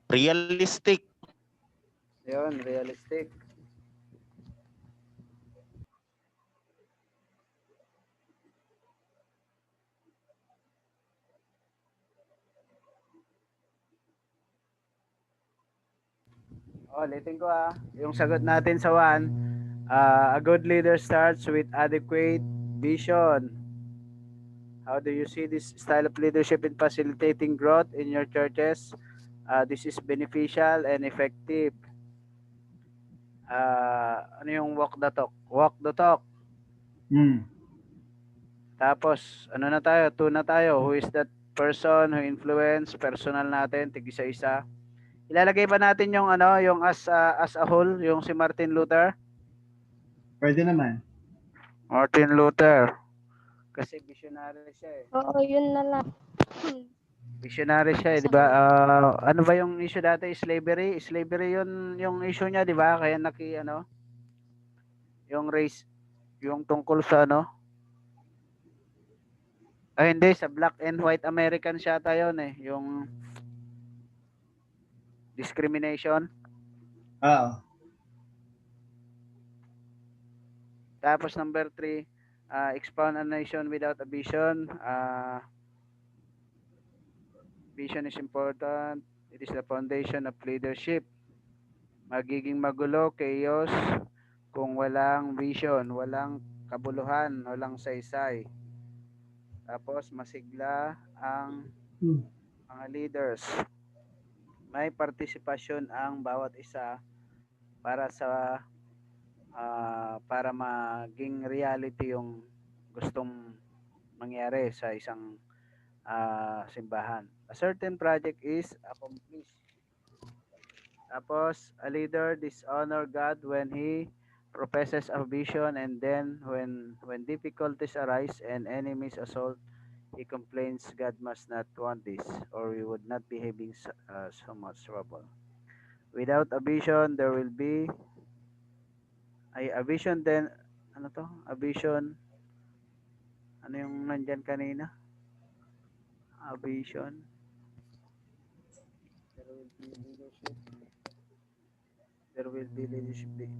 Realistic. Yun, realistic. Ulitin ko yung sagot natin sa 1, a good leader starts with adequate vision. How do you see this style of leadership in facilitating growth in your churches? This is beneficial and effective. Ano yung walk the talk? Walk the talk. Tapos, ano na tayo? 2 na tayo. Who is that person who influence? Personal natin, tig-isa-isa. Ilalagay ba natin yung ano, yung as a whole, yung si Martin Luther? pwede naman. Martin Luther. Kasi visionary siya eh. Oo, yun na lang. Visionary siya, eh, 'di ba? Ano ba yung issue dati? Slavery. Slavery 'yun yung issue niya, 'di ba? Kaya yung race, yung tungkol sa ano? Ay hindi, sa black and white American siya tayo eh, yung discrimination. Ah, Tapos number 3, expound a nation without a vision. Vision is important. It is the foundation of leadership. Magiging magulo, chaos, kung walang vision, walang kabuluhan, walang saysay. Tapos masigla ang mga leaders. May partisipasyon ang bawat isa para para maging reality yung gustong mangyari sa isang simbahan. A certain project is accomplished. Tapos, a leader dishonor God when he professes a vision, and then when difficulties arise and enemies assault, he complains God must not want this, or we would not be having so much trouble. Without a vision, there will be a vision then, ano to? A vision, ano yung nandyan kanina? A vision. There will be leadership. There will be leadership.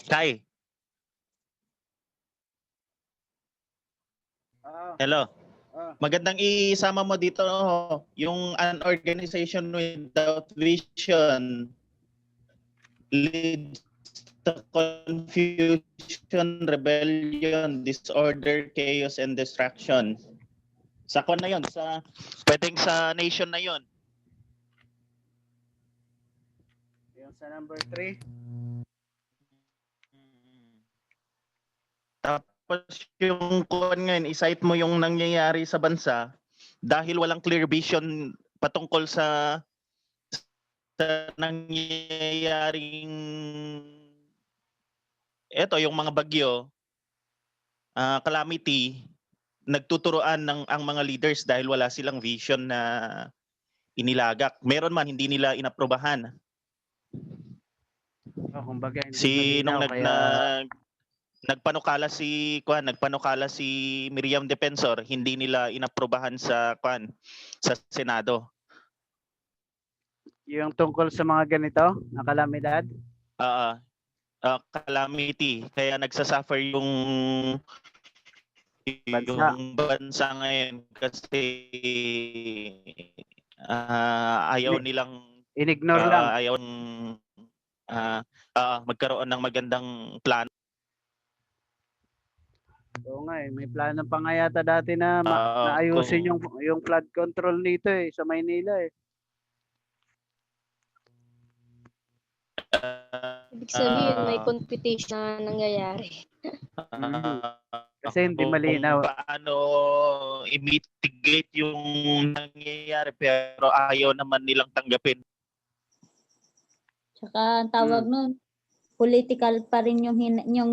Kai, hello. Magandang isama mo dito yung an organization without vision leads to confusion, rebellion, disorder, chaos, and destruction. Sa kon na yon, pwedeng sa nation na yon. Yung sa number 3. Tapos yung kon ngayon, isite mo yung nangyayari sa bansa dahil walang clear vision patungkol sa nangyayaring eto yung mga bagyo, calamity, nagtuturoan ang mga leaders dahil wala silang vision na inilagak. Meron man hindi nila inaprobahan. Kumbaga Si hindi nung malinaw, nagpanukala si Miriam Defensor, hindi nila inaprobahan sa Senado. yung tungkol sa mga ganito na kalamidad. Calamity, kaya nagsasuffer yung bansa ngayon kasi ayaw nilang Inignore lang. ayaw magkaroon ng magandang plano. Oo nga may plano pa nga yata dati na naayusin yung flood control nito sa Maynila Ibig sabihin, may competition na nangyayari. Kasi hindi malinaw. Kung paano i-mitigate yung nangyayari pero ayaw naman nilang tanggapin. Tsaka ang tawag nun, political pa rin yung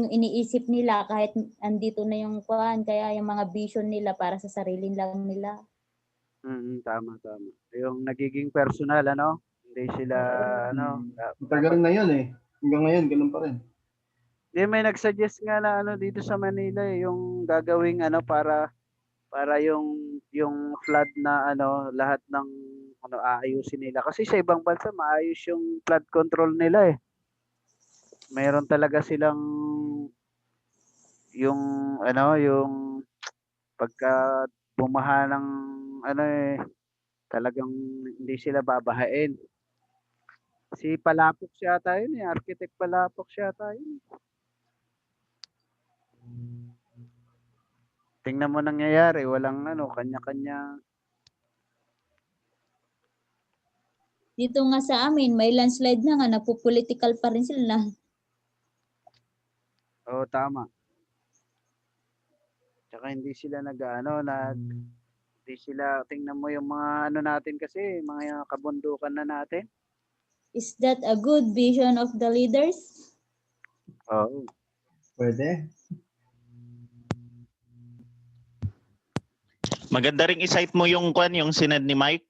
iniisip nila kahit andito na yung kuan, kaya yung mga vision nila para sa sarili lang nila. Tama. Yung nagiging personal, hindi sila, matagal na yun eh. Hanggang ngayon, ganun pa rin. May nagsuggest nga na dito sa Manila yung gagawing para yung flood na lahat ng aayusin nila. Kasi sa ibang bansa maayos yung flood control nila Mayroon talaga silang yung pagka bumaha ng talagang hindi sila babahain. Si Palapok siya tayo Architect Palapok siya tayo. Tingnan mo nangyayari, walang kanya-kanya. Dito nga sa amin, may landslide na nga, napopolitical pa rin sila. Oo, tama. Tsaka hindi sila hindi sila, tingnan mo yung mga ano natin kasi, mga kabundukan na natin. Is that a good vision of the leaders? Oo. Pwede. Maganda ring i-cite mo yung yung sinad ni Mike,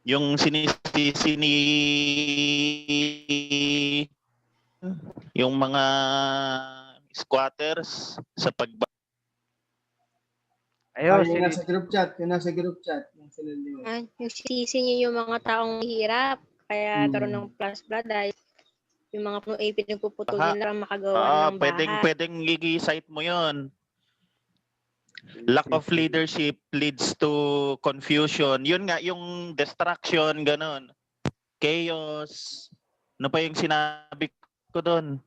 yung sinisisi ni yung mga squatters sa Ayun, Yung nasa group chat. Yung nasa group chat. Yung sinunod niyo. Yung sisi niyo yung mga taong hirap. Kaya nagkaroon ng plus blood dahil yung mga puno ay pinagpuputol Baha. nila ang makagawa ng bahay. pwedeng i-cite mo yon. Lack of leadership leads to confusion. Yun nga, yung distraction, ganon. Chaos. Ano pa yung sinabi ko doon?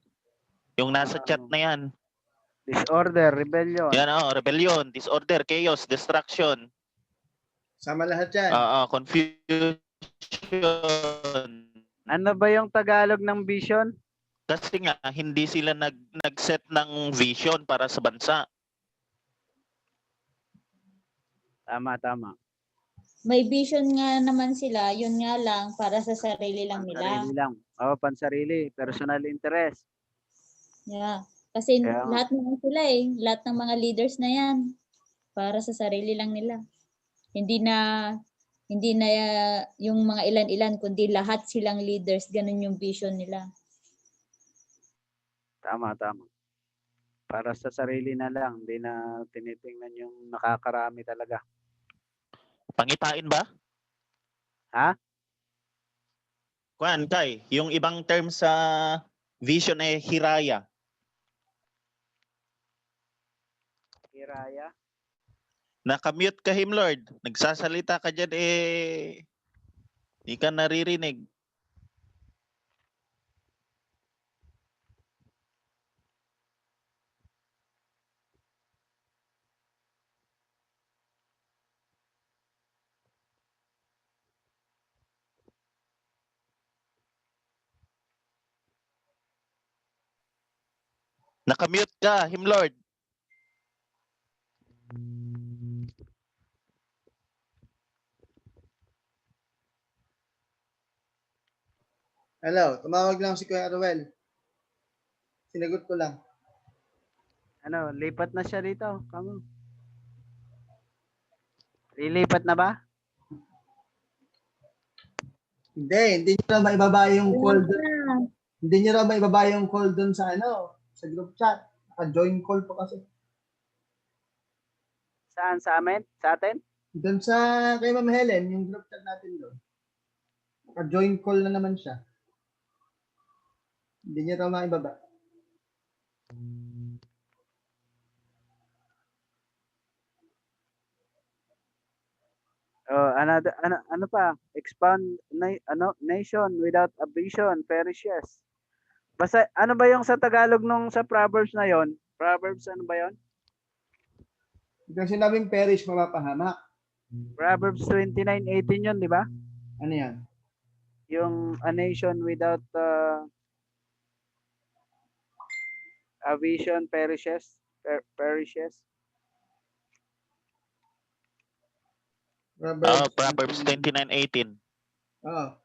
Yung nasa chat na yan. Disorder, rebellion. Yan rebellion, disorder, chaos, distraction. Sama lahat yan. Confusion. Ano ba yung Tagalog ng vision? Kasi nga, hindi sila nag-set ng vision para sa bansa. Tama. May vision nga naman sila, yun nga lang, para sa sarili lang nila. Pansarili lang. Oo, pansarili. Personal interest. Yeah. Kasi Kaya nga. lahat naman sila lahat ng mga leaders na yan, para sa sarili lang nila. Hindi na yung mga ilan-ilan, kundi lahat silang leaders, ganun yung vision nila. Tama. Para sa sarili na lang. Hindi na tinitingnan yung nakakarami talaga. Pangitain ba? Ha? Kuan, Kai, yung ibang term sa vision ay hiraya. Hiraya? Nakamute ka, Himlord. Nagsasalita ka dyan, di ka naririnig. Nakamute ka, Himlord. Hello, tumawag lang si Kuya Ruel. Sinagot ko lang. Lipat na siya dito. Kamo. Lilipat na ba? Hindi nyo na maibaba yung call doon. Hindi nyo na maibaba yung call doon sa sa group chat. Naka-join call pa kasi. Saan? Sa amin? Sa atin? Doon sa kay Ma'am Helen, yung group chat natin doon. Naka-join call na naman siya. Hindi nyo na maibaba. Oh, ano pa? Expand nation without a vision perishes. Basta ano ba yung sa Tagalog nung sa Proverbs na yon? Proverbs ano ba yon? Kasi sinabing perish, mapapahamak. Proverbs 29:18 yun, di ba? Ano yan? Yung a nation without a vision perishes. Perishes. Proverbs 29:18. Oo.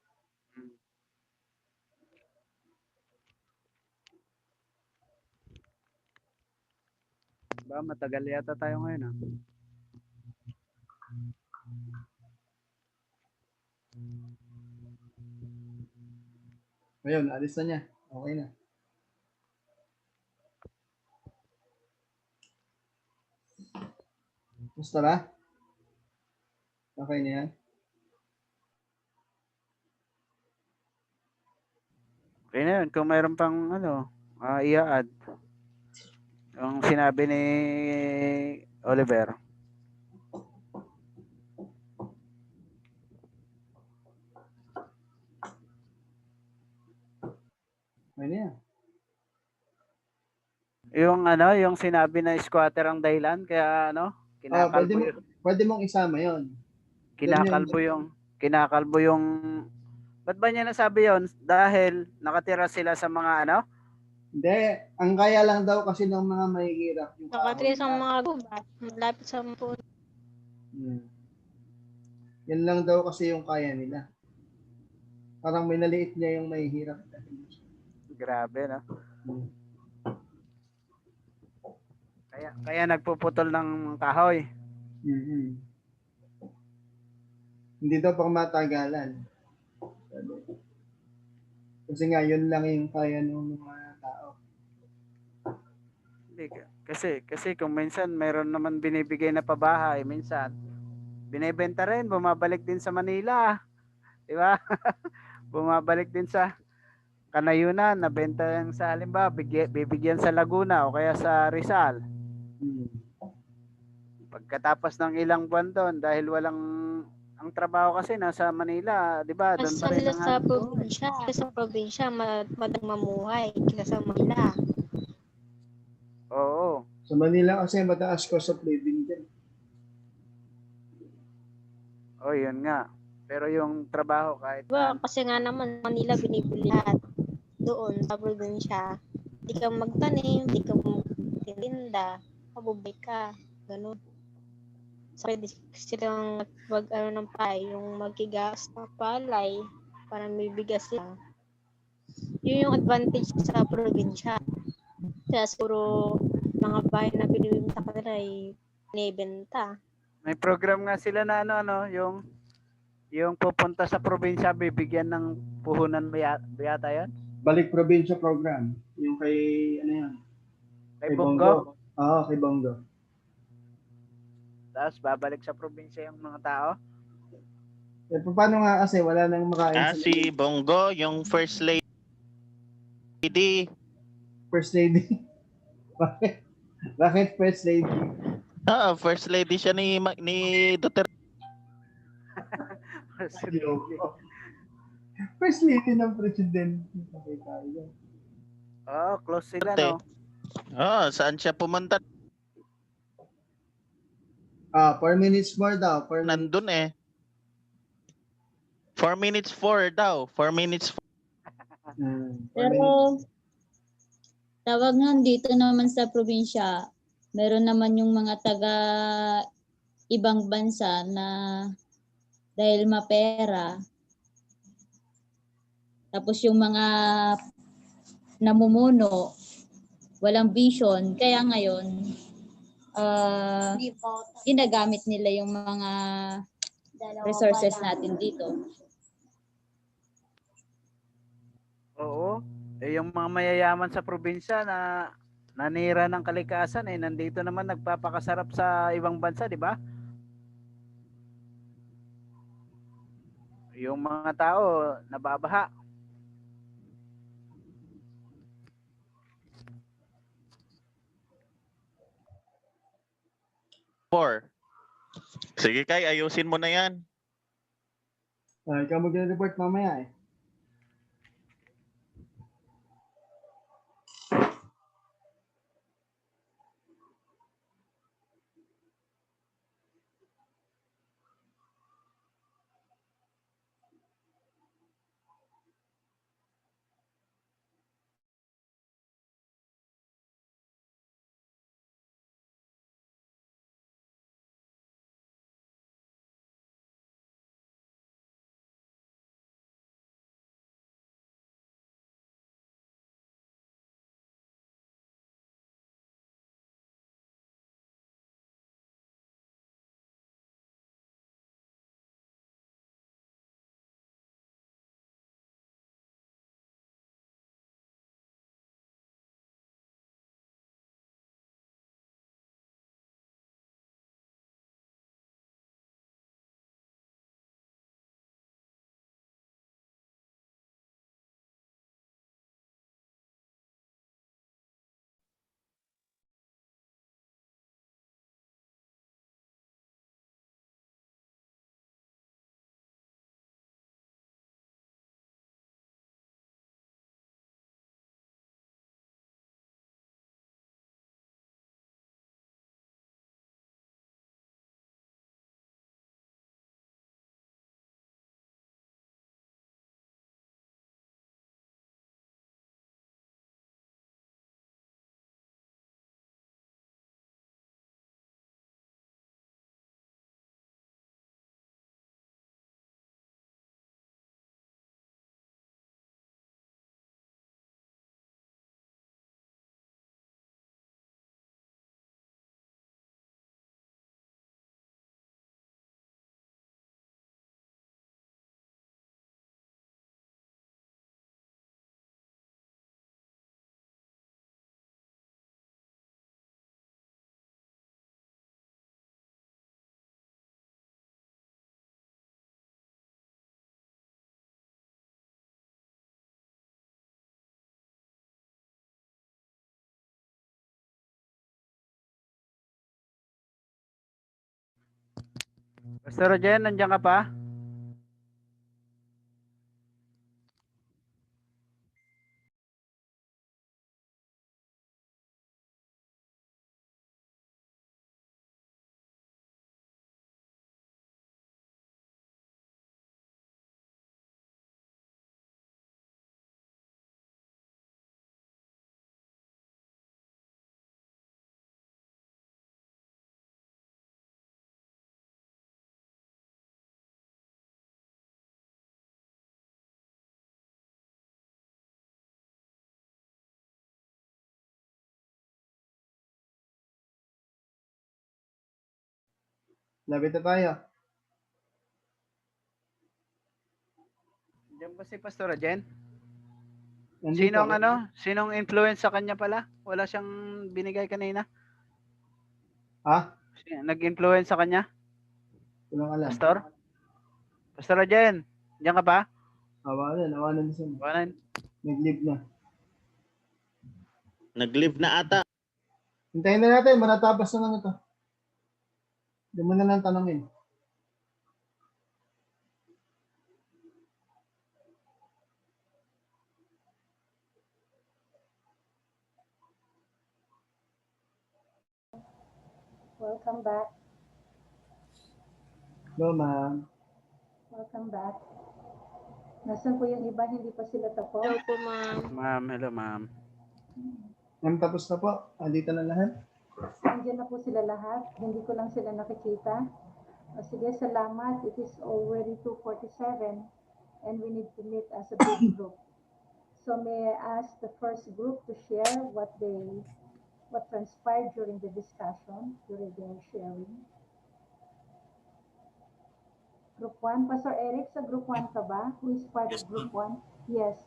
Ba, matagal yata tayo ngayon, ah. Ayun, alis na niya. Okay na. Gusto ba? Okay na yan? Okay na yun. Kung mayroon pang i-add. Yung sinabi ni Oliver. Okay na yan. Yung sinabi na squatter ang dahilan, kaya Pwede mong isama yon. kinakalbo yung Ba't ba niya nasabi yon? Dahil nakatira sila sa mga ano? Hindi, ang kaya lang daw kasi ng mga mahihirap yung Nakatira kahoy sa lang. mga gubat, malapit sa puno. Yan lang daw kasi yung kaya nila. Parang may naliit niya yung mahihirap. Grabe, no? Hmm. Kaya nagpuputol ng kahoy. Mhm. Hindi daw pang matagalan. Kasi nga, yun lang yung kaya ng mga tao. Hindi, kasi kung minsan mayroon naman binibigay na pabahay, minsan binebenta rin, bumabalik din sa Manila. Di ba? Bumabalik din sa Kanayunan, nabenta yan sa halimbawa, bibigyan sa Laguna o kaya sa Rizal. Hmm. Pagkatapos ng ilang buwan doon, dahil walang, ang trabaho kasi nasa Manila, di ba? Doon pa Basta rin nila ang sa probinsya. Sa probinsya, madang mamuhay kaysa sa Manila. Oo. Sa Manila kasi mataas cost of living din. Oh, yun nga. Pero yung trabaho kahit Diba? Kasi nga naman, Manila binibili lahat. Doon sa probinsya, hindi ka magtanim, hindi ka magtinda, mabubay ka. Ganun. So, pwede silang ng pay, yung magkigas na palay, para may bigas lang. Yun yung advantage sa probinsya. Kaya siguro, mga bahay na binibenta ka nila ay binibenta. may program nga sila na ano, yung pupunta sa probinsya, bibigyan ng puhunan yata yan? Balik probinsya program. Yung kay, ano yan? Kay Bongo. Oo, kay Bongo. Tapos babalik sa probinsya yung mga tao. Eh, paano nga kasi wala nang makain sa Si Bongo, yung first lady. first lady. Bakit? Bakit first lady? First lady siya ni Duterte. First lady ng presidente. Okay, tayo. Oh, close sila, no? Saan siya pumunta? 4 minutes more daw. 4 minutes. Nandun eh. 4 minutes 4 daw. 4 minutes 4. Pero tawag nga dito naman sa probinsya, meron naman yung mga taga ibang bansa na dahil mapera, tapos yung mga namumuno, walang vision, kaya ngayon, ginagamit nila yung mga resources natin dito. Oo. Eh, yung mga mayayaman sa probinsya na nanira ng kalikasan, eh, nandito naman nagpapakasarap sa ibang bansa, di ba? Yung mga tao, nababaha. Sige Kai, ayusin mo na yan. Ikaw magre-report mamaya eh. Pastor Jen, nandiyan ka pa? Lapit na tayo. Nandiyan ba si Pastor Jen? Nandito. Sinong Sinong influence sa kanya pala? Wala siyang binigay kanina? Ha? Nag-influence sa kanya? Walang alam. Pastor Jen, nandiyan ka pa? Nawanan siya. Wanan. Nag-leave na. Nag-leave na ata. Hintayin na natin, matatapos na ano to. Doon mo na lang tanongin. Welcome back. Hello, ma'am. Welcome back. Nasaan po yung iba? Hindi pa sila tapos? Hello po, ma'am. Ma'am, hello ma'am. Ma'am, tapos na po. Andito na lahat. Nandiyan na po sila lahat. Hindi ko lang sila nakikita. Sige, salamat. It is already 2:47 and we need to meet as a big group. So may I ask the first group to share what transpired during the discussion, during their sharing. Group 1, Pastor Eric, sa Group 1 ka ba? Who is part of Group 1? Yes.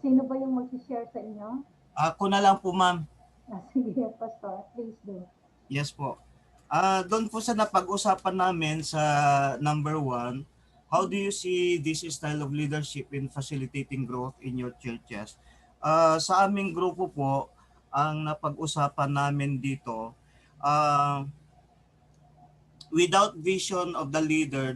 Sino ba yung mag-share sa inyo? Ako na lang po, ma'am. Sige, Pastor, please do. Yes po. Doon po sa napag-usapan namin sa number 1, how do you see this style of leadership in facilitating growth in your churches? Sa aming grupo po, ang napag-usapan namin dito, without vision of the leader,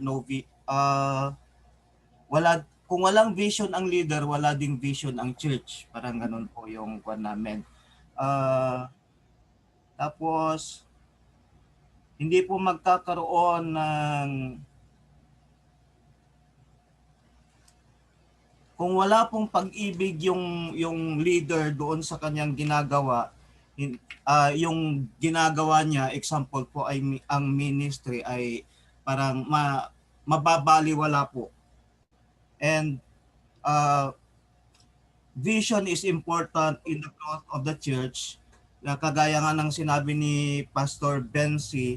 kung walang vision ang leader, wala ding vision ang church. Parang ganun po yung kwan namin. Tapos, hindi po magkakaroon ng, kung wala pong pag-ibig yung leader doon sa kanyang ginagawa, yung ginagawa niya, example po ay ang ministry ay parang mababaliwala po. And vision is important in the growth of the church. Kagaya nga ng sinabi ni Pastor Bensi,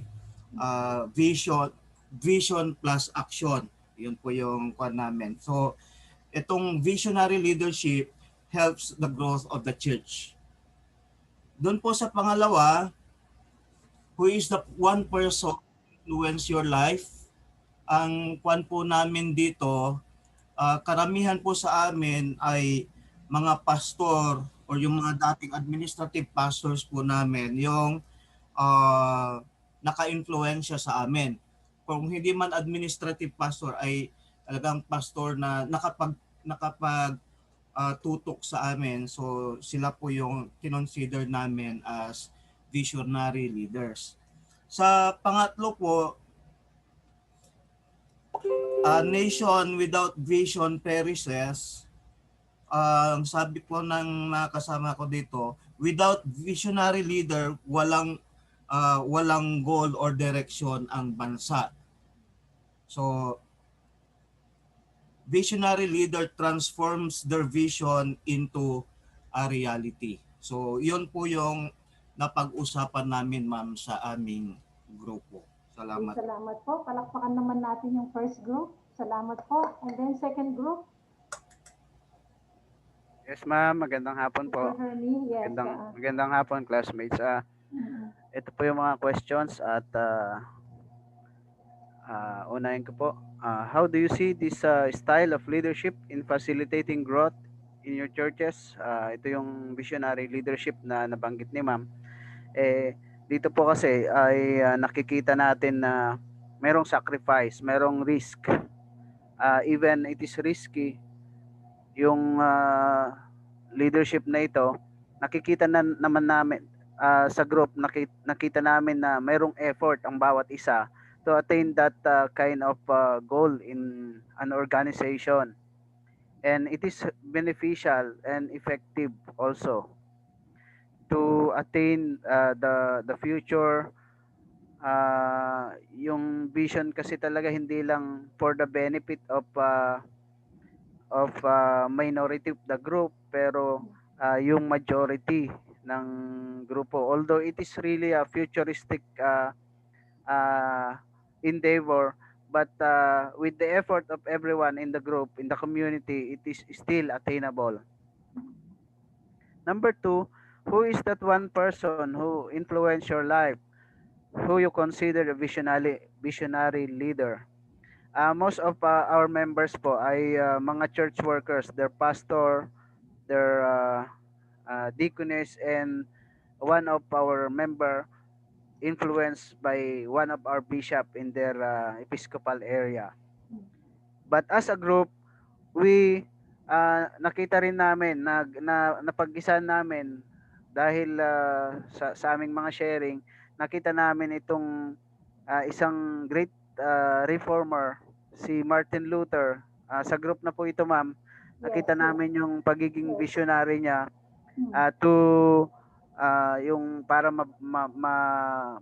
vision plus action. Yun po yung kwan namin. So, itong visionary leadership helps the growth of the church. Doon po sa pangalawa, who is the one person influence your life? Ang kwan po namin dito, karamihan po sa amin ay mga pastor or yung mga dating administrative pastors po namin yung naka-influensya sa amin. Kung hindi man administrative pastor ay talagang pastor na nakapag tutok sa amin. So sila po yung kinonsider namin as visionary leaders. Sa pangatlo po, a nation without vision perishes. Sabi po ng nakasama ko dito, without visionary leader, walang goal or direction ang bansa. So, visionary leader transforms their vision into a reality. So, yun po yung napag-usapan namin, ma'am, sa aming grupo. Salamat. Salamat po. Palakpakan naman natin yung first group. Salamat po. And then second group. Yes ma'am, magandang hapon po. Mr. Hermie, yes. Magandang hapon classmates. Ito po yung mga questions at unahin ko po. How do you see this style of leadership in facilitating growth in your churches? Ito yung visionary leadership na nabanggit ni ma'am. Dito po kasi ay nakikita natin na merong sacrifice, merong risk. Even it is risky, yung leadership na ito, nakikita naman namin sa group, nakita namin na merong effort ang bawat isa to attain that kind of goal in an organization. And it is beneficial and effective also to attain the future. Yung vision kasi talaga hindi lang for the benefit of minority of the group, pero yung majority ng grupo, although it is really a futuristic endeavor, but with the effort of everyone in the group, in the community, it is still attainable. Number 2, who is that one person who influenced your life, who you consider a visionary leader? Most of our members po ay mga church workers, their pastor, their deaconess, and one of our member influenced by one of our bishop in their episcopal area. But as a group, we nakita rin namin na napag-isa namin dahil sa aming mga sharing, nakita namin itong isang great reformer, si Martin Luther. Sa group na po ito, ma'am, nakita namin yung pagiging visionary niya to yung para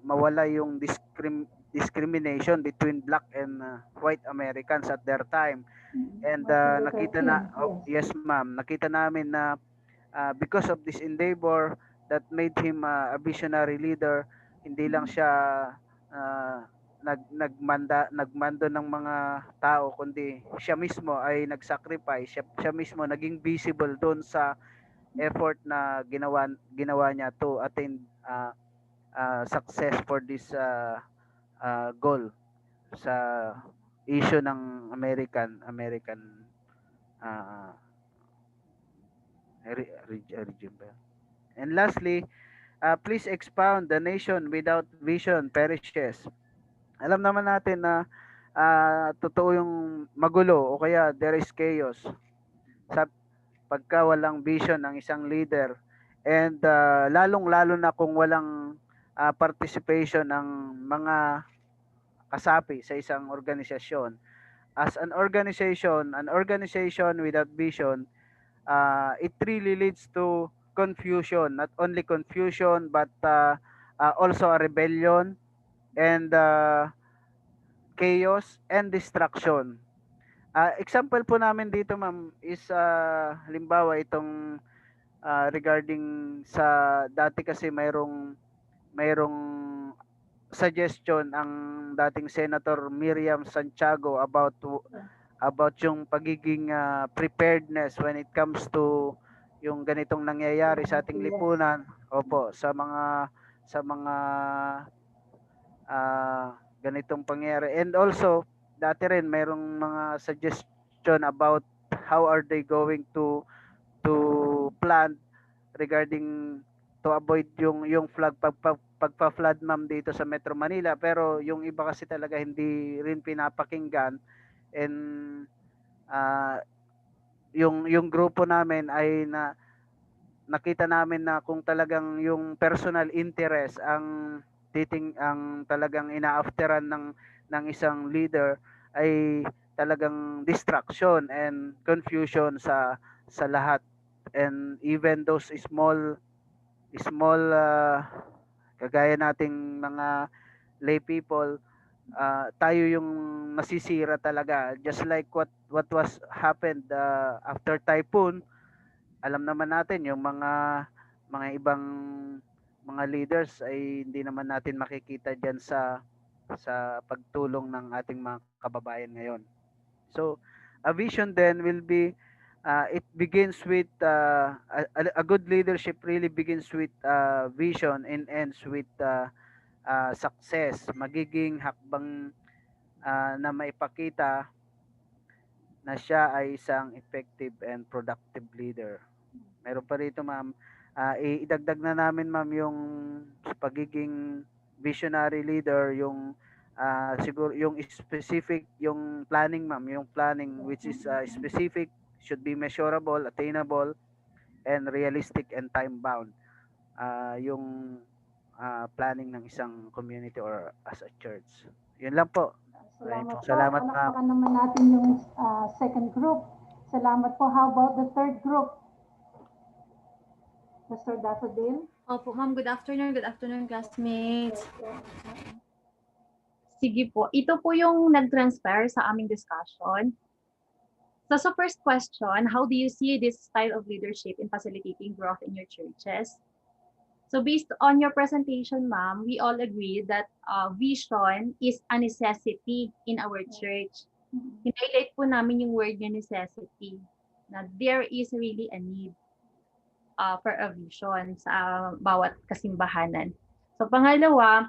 mawala yung discrimination between black and white Americans at their time. And nakita na yes ma'am, nakita namin na because of this endeavor that made him a visionary leader, hindi lang siya nagmando ng mga tao, kundi siya mismo ay nag-sacrifice, siya mismo naging visible doon sa effort na ginawa niya to attain success for this goal sa issue ng American regime. And lastly, please expound, the nation without vision perishes. Alam naman natin na totoo yung magulo o kaya there is chaos sa pagka walang vision ng isang leader, and lalong-lalo na kung walang participation ng mga kasapi sa isang organisasyon. As an organization without vision, it really leads to confusion, not only confusion but also a rebellion and chaos and destruction. Example po namin dito, ma'am, is halimbawa itong regarding sa dati kasi mayroong suggestion ang dating Senator Miriam Santiago about yung pagiging preparedness when it comes to yung ganitong nangyayari sa ating lipunan. Opo, sa mga ganitong pangyayari. And also, dati rin mayroong mga suggestion about how are they going to plan regarding to avoid yung flood pagpa-flood, ma'am, dito sa Metro Manila, pero yung iba kasi talaga hindi rin pinapakinggan. And yung grupo namin ay nakita namin na kung talagang yung personal interest ang talagang inaafteran ng isang leader, ay talagang distraction and confusion sa lahat. And even those small kagaya nating mga lay people, tayo yung nasisira talaga, just like what was happened after typhoon. Alam naman natin yung mga ibang mga leaders ay hindi naman natin makikita diyan sa pagtulong ng ating mga kababayan ngayon. So a vision then will be it begins with a good leadership really begins with vision and ends with success. Magiging hakbang na maipakita na siya ay isang effective and productive leader. Meron pa rito, ma'am, idagdag na namin, ma'am, yung pagiging visionary leader, yung siguro yung specific, yung planning ma'am, yung planning which is specific, should be measurable, attainable, and realistic and time bound. Yung planning ng isang community or as a church. Yun lang po. Salamat po. Salamat ma'am. Palakpakan naman natin yung second group. Salamat po. How about the third group? Mr. Daffodil? Opo, ma'am. Good afternoon. Good afternoon, classmates. Sige po. Ito po yung nag-transpire sa aming discussion. So first question, how do you see this style of leadership in facilitating growth in your churches? So based on your presentation, ma'am, we all agree that vision is a necessity in our church. Highlight po namin yung word na necessity, na there is really a need for a vision sa bawat kasimbahanan. So pangalawa,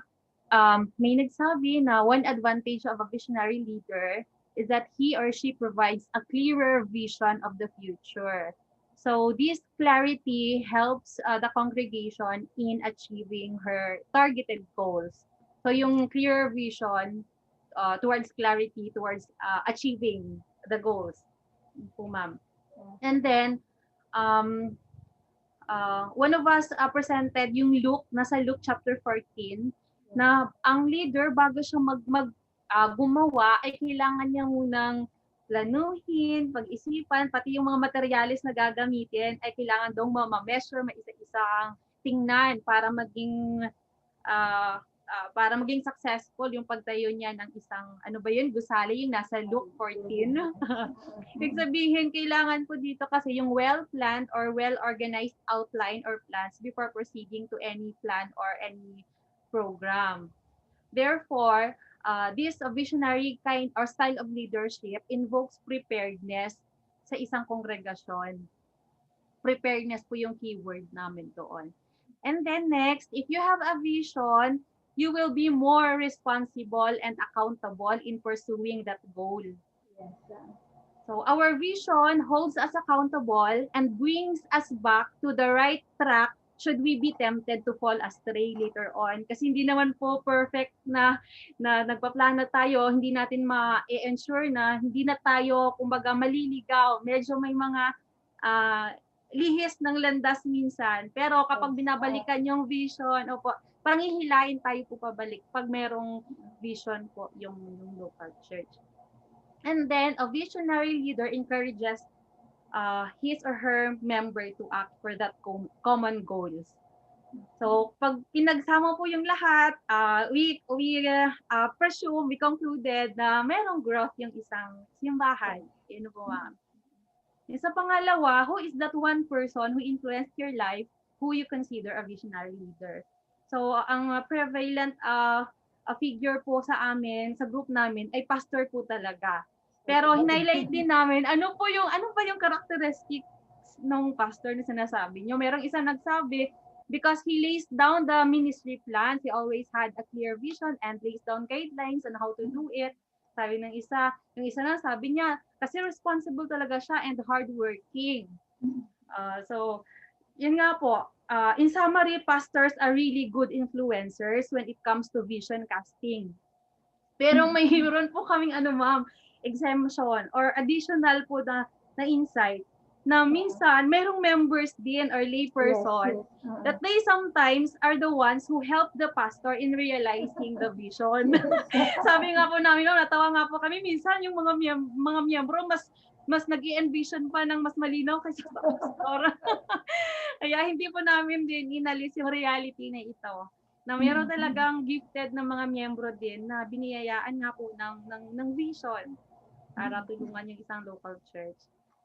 may nagsabi na one advantage of a visionary leader is that he or she provides a clearer vision of the future. So this clarity helps the congregation in achieving her targeted goals. So yung clearer vision towards clarity, towards achieving the goals. Po, ma'am. And then, one of us presented yung Luke, nasa Luke chapter 14, na ang leader bago siya gumawa ay kailangan niya munang planuhin, pag-isipan, pati yung mga materialis na gagamitin ay kailangan daw ma-measure, maisa-isang tingnan para maging successful yung pagtayo niya ng isang, gusali, yung nasa Luke 14. Ibig sabihin, kailangan po dito kasi yung well-planned or well-organized outline or plans before proceeding to any plan or any program. Therefore, this visionary kind or style of leadership invokes preparedness sa isang kongregasyon. Preparedness po yung keyword namin doon. And then next, if you have a vision, you will be more responsible and accountable in pursuing that goal. Yes. So our vision holds us accountable and brings us back to the right track should we be tempted to fall astray later on. Kasi hindi naman po perfect na nagpaplano tayo, hindi natin ma-ensure na hindi na tayo, kumbaga, maliligaw. Medyo may mga lihis ng landas minsan. Pero kapag binabalikan yung vision, parang hihilahin tayo po pabalik pag merong vision po yung local church. And then, a visionary leader encourages his or her member to act for that common goals. So, pag pinagsama po yung lahat, we presume, we concluded na merong growth yung isang simbahan. Yun po, ma'am. Sa pangalawa, who is that one person who influenced your life who you consider a visionary leader? So, ang prevalent figure po sa amin, sa group namin, ay pastor po talaga. Pero highlight din namin, ano ba yung characteristics ng pastor na sinasabi nyo? Merong isa nagsabi, because he lays down the ministry plans, he always had a clear vision and lays down guidelines on how to do it. Sabi ng isa, yung isa na sabi niya, kasi responsible talaga siya and hardworking. So, yun nga po, in summary, pastors are really good influencers when it comes to vision casting. Pero mayroon po kaming exemption or additional po na insight na minsan merong members din or lay person that they sometimes are the ones who help the pastor in realizing the vision. Sabi nga po namin, natawa nga po kami, minsan yung mga miyembro mas nag-i-envision pa ng mas malinaw kasi sa pastor. Kaya hindi po namin din inalis yung reality na ito. Na mayroon talagang gifted na mga miyembro din na biniyayaan nga po ng vision para tulungan yung isang local church.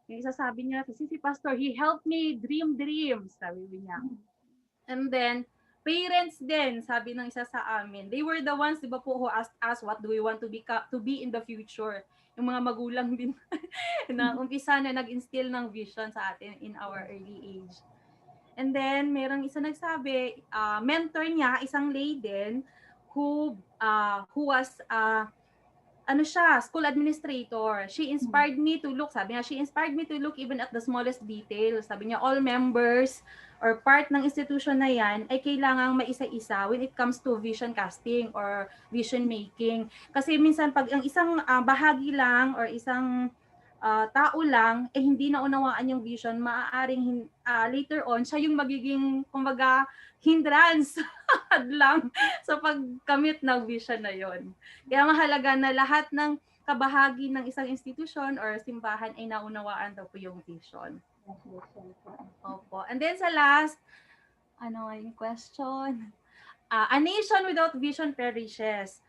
Yung isa sabi niya, kasi si pastor, he helped me dream dreams, sabi niya. And then, parents din, sabi ng isa sa amin, they were the ones, di ba po, who asked us, what do we want to be in the future? Yung mga magulang din na umpisa na nag-instill ng vision sa atin in our early age. And then, merong isa nagsabi, mentor niya, isang lady who was ano siya, school administrator. She inspired me to look, sabi niya, she inspired me to look even at the smallest details. Sabi niya, all members or part ng institution na yan ay kailangang maisa-isa when it comes to vision casting or vision making. Kasi minsan pag ang isang bahagi lang or isang tao lang, eh hindi na unawaan yung vision, maaaring later on, siya yung magiging, kumbaga, hindrance lang sa pagkamit ng vision na yon. Kaya mahalaga na lahat ng kabahagi ng isang institution or simbahan ay naunawaan daw po yung vision. Opo. And then sa last, ano nga yung question? A nation without vision perishes.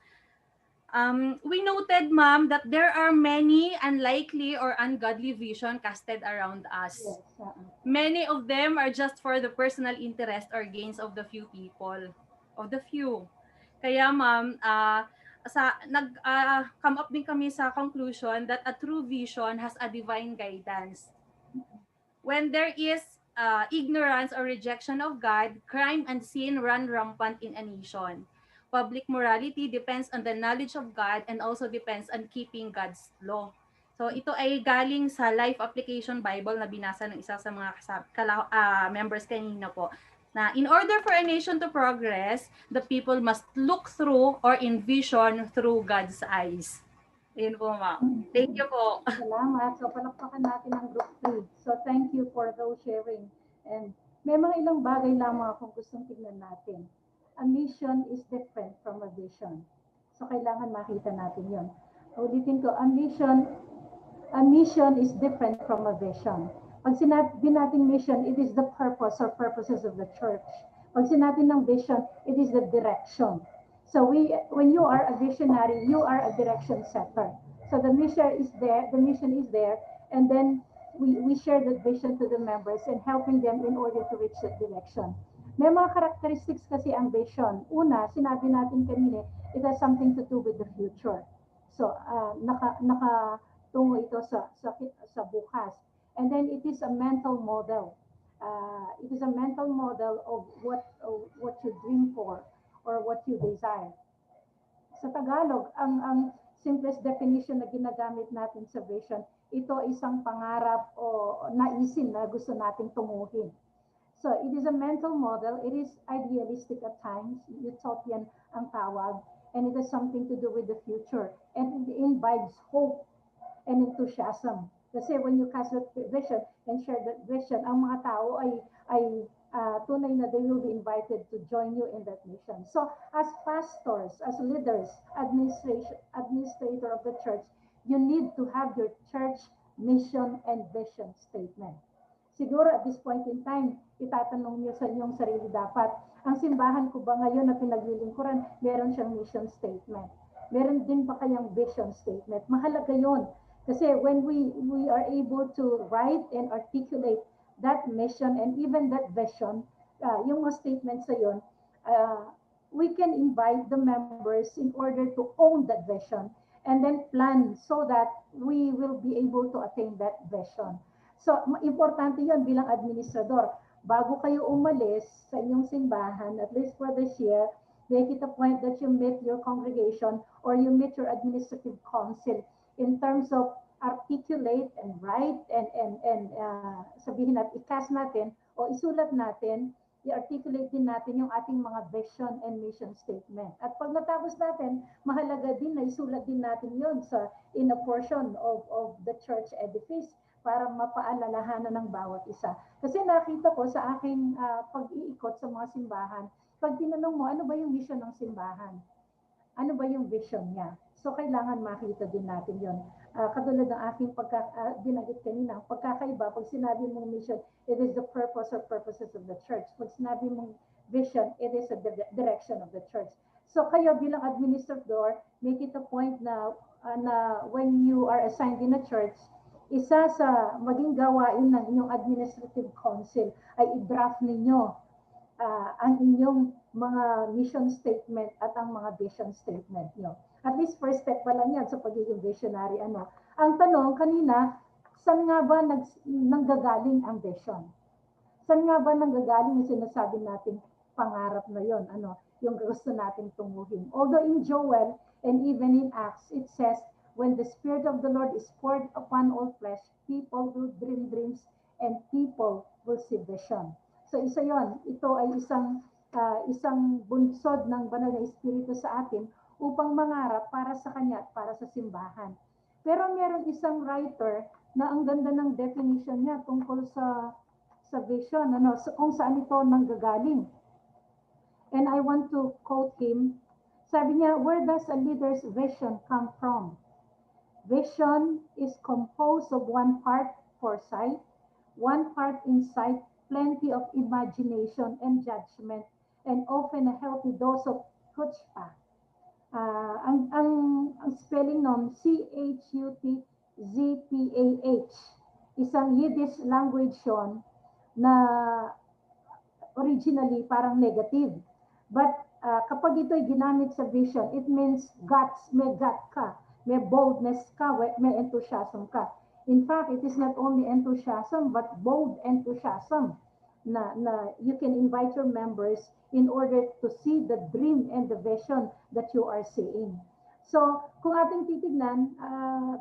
We noted, ma'am, that there are many unlikely or ungodly vision casted around us. Yes. Many of them are just for the personal interest or gains of the few people, of the few. Kaya, ma'am, come up din kami sa conclusion that a true vision has a divine guidance. When there is ignorance or rejection of God, crime and sin run rampant in a nation. Public morality depends on the knowledge of God and also depends on keeping God's law. So ito ay galing sa Life Application Bible na binasa ng isa sa mga members kanina po. Na in order for a nation to progress, the people must look through or envision through God's eyes. Yun po, ma'am. Thank you po. Salamat. So, palakpakan natin ang group 3. So, thank you for those sharing. And may mga ilang bagay lamang akong gustong tignan natin. A mission is different from a vision. So, kailangan makita natin yon. Ulitin ko, a mission is different from a vision. Pag sinabi natin mission, it is the purpose or purposes of the church. Pag sinabi ng vision, it is the direction. So when you are a visionary, you are a direction setter. So the mission is there, and then we share that vision to the members and helping them in order to reach that direction. May mga characteristics kasi ang vision. Una, sinabi natin kanina, it has something to do with the future. So nakatungo ito sa bukas. And then it is a mental model. It is a mental model of what you dream for or what you desire. Sa Tagalog, ang simplest definition na ginagamit natin sa vision, ito isang pangarap o naisin na gusto nating tunguhin. So it is a mental model, it is idealistic at times, utopian ang tawag, and it has something to do with the future, and it imbibes hope and enthusiasm. Kasi when you cast that vision and share that vision, ang mga tao ay tunay na they will be invited to join you in that mission. So as pastors, as leaders, administrator of the church, you need to have your church mission and vision statement. Siguro at this point in time, itatanong niyo sa inyong sarili dapat, ang simbahan ko ba ngayon na pinaglilingkuran, meron siyang mission statement? Meron din ba kayang vision statement? Mahalaga yon. Kasi when we are able to write and articulate that mission and even that vision, yung mga statements na yun, we can invite the members in order to own that vision and then plan so that we will be able to attain that vision. So, importante yun bilang administrador. Bago kayo umalis sa inyong simbahan, at least for this year, make it a point that you meet your congregation or you meet your administrative council in terms of articulate and write and sabihin natin, i-cast natin o isulat natin, i-articulate din natin yung ating mga vision and mission statement. At pag natapos natin, mahalaga din na isulat din natin yun in a portion of the church edifice para mapaalalahanan ng bawat isa. Kasi nakita ko sa aking pag-iikot sa mga simbahan, pag tinanong mo, ano ba yung mission ng simbahan? Ano ba yung vision niya? So, kailangan makita din natin yun. Katulad ng aking binanggit kanina, pagkakaiba, pag sinabi mong mission, it is the purpose or purposes of the church. Pag sinabi mong vision, it is the direction of the church. So, kayo bilang administrator, make it a point na when you are assigned in a church, isa sa maging gawain ng inyong administrative council ay i-draft ninyo ang inyong mga mission statement at ang mga vision statement nyo. At least first step pa lang yan sa pagiging visionary. Ang tanong kanina, saan nga ba nanggagaling ang vision? Saan nga ba nanggagaling yung sinasabi natin pangarap na yon? Yung gusto nating tunguhin. Although in Joel, And even in Acts, it says, when the Spirit of the Lord is poured upon all flesh, people will dream dreams and people will see vision. So isa yon, ito ay isang bunsod ng banal na Espiritu sa atin upang mangarap para sa Kanya at para sa simbahan. Pero meron isang writer na ang ganda ng definition niya tungkol sa vision, kung saan ito nanggagaling. And I want to quote him. Sabi niya, where does a leader's vision come from? Vision is composed of one part foresight, one part insight, plenty of imagination and judgment, and often a healthy dose of chutzpah. Ang spelling nom, C-H-U-T-Z-P-A-H. Isang Yiddish language yon na originally parang negative. But kapag ito'y ginamit sa vision, it means guts, may gut ka, may boldness ka, may enthusiasm ka. In fact, it is not only enthusiasm, but bold enthusiasm na you can invite your members in order to see the dream and the vision that you are seeing. So, kung ating titignan,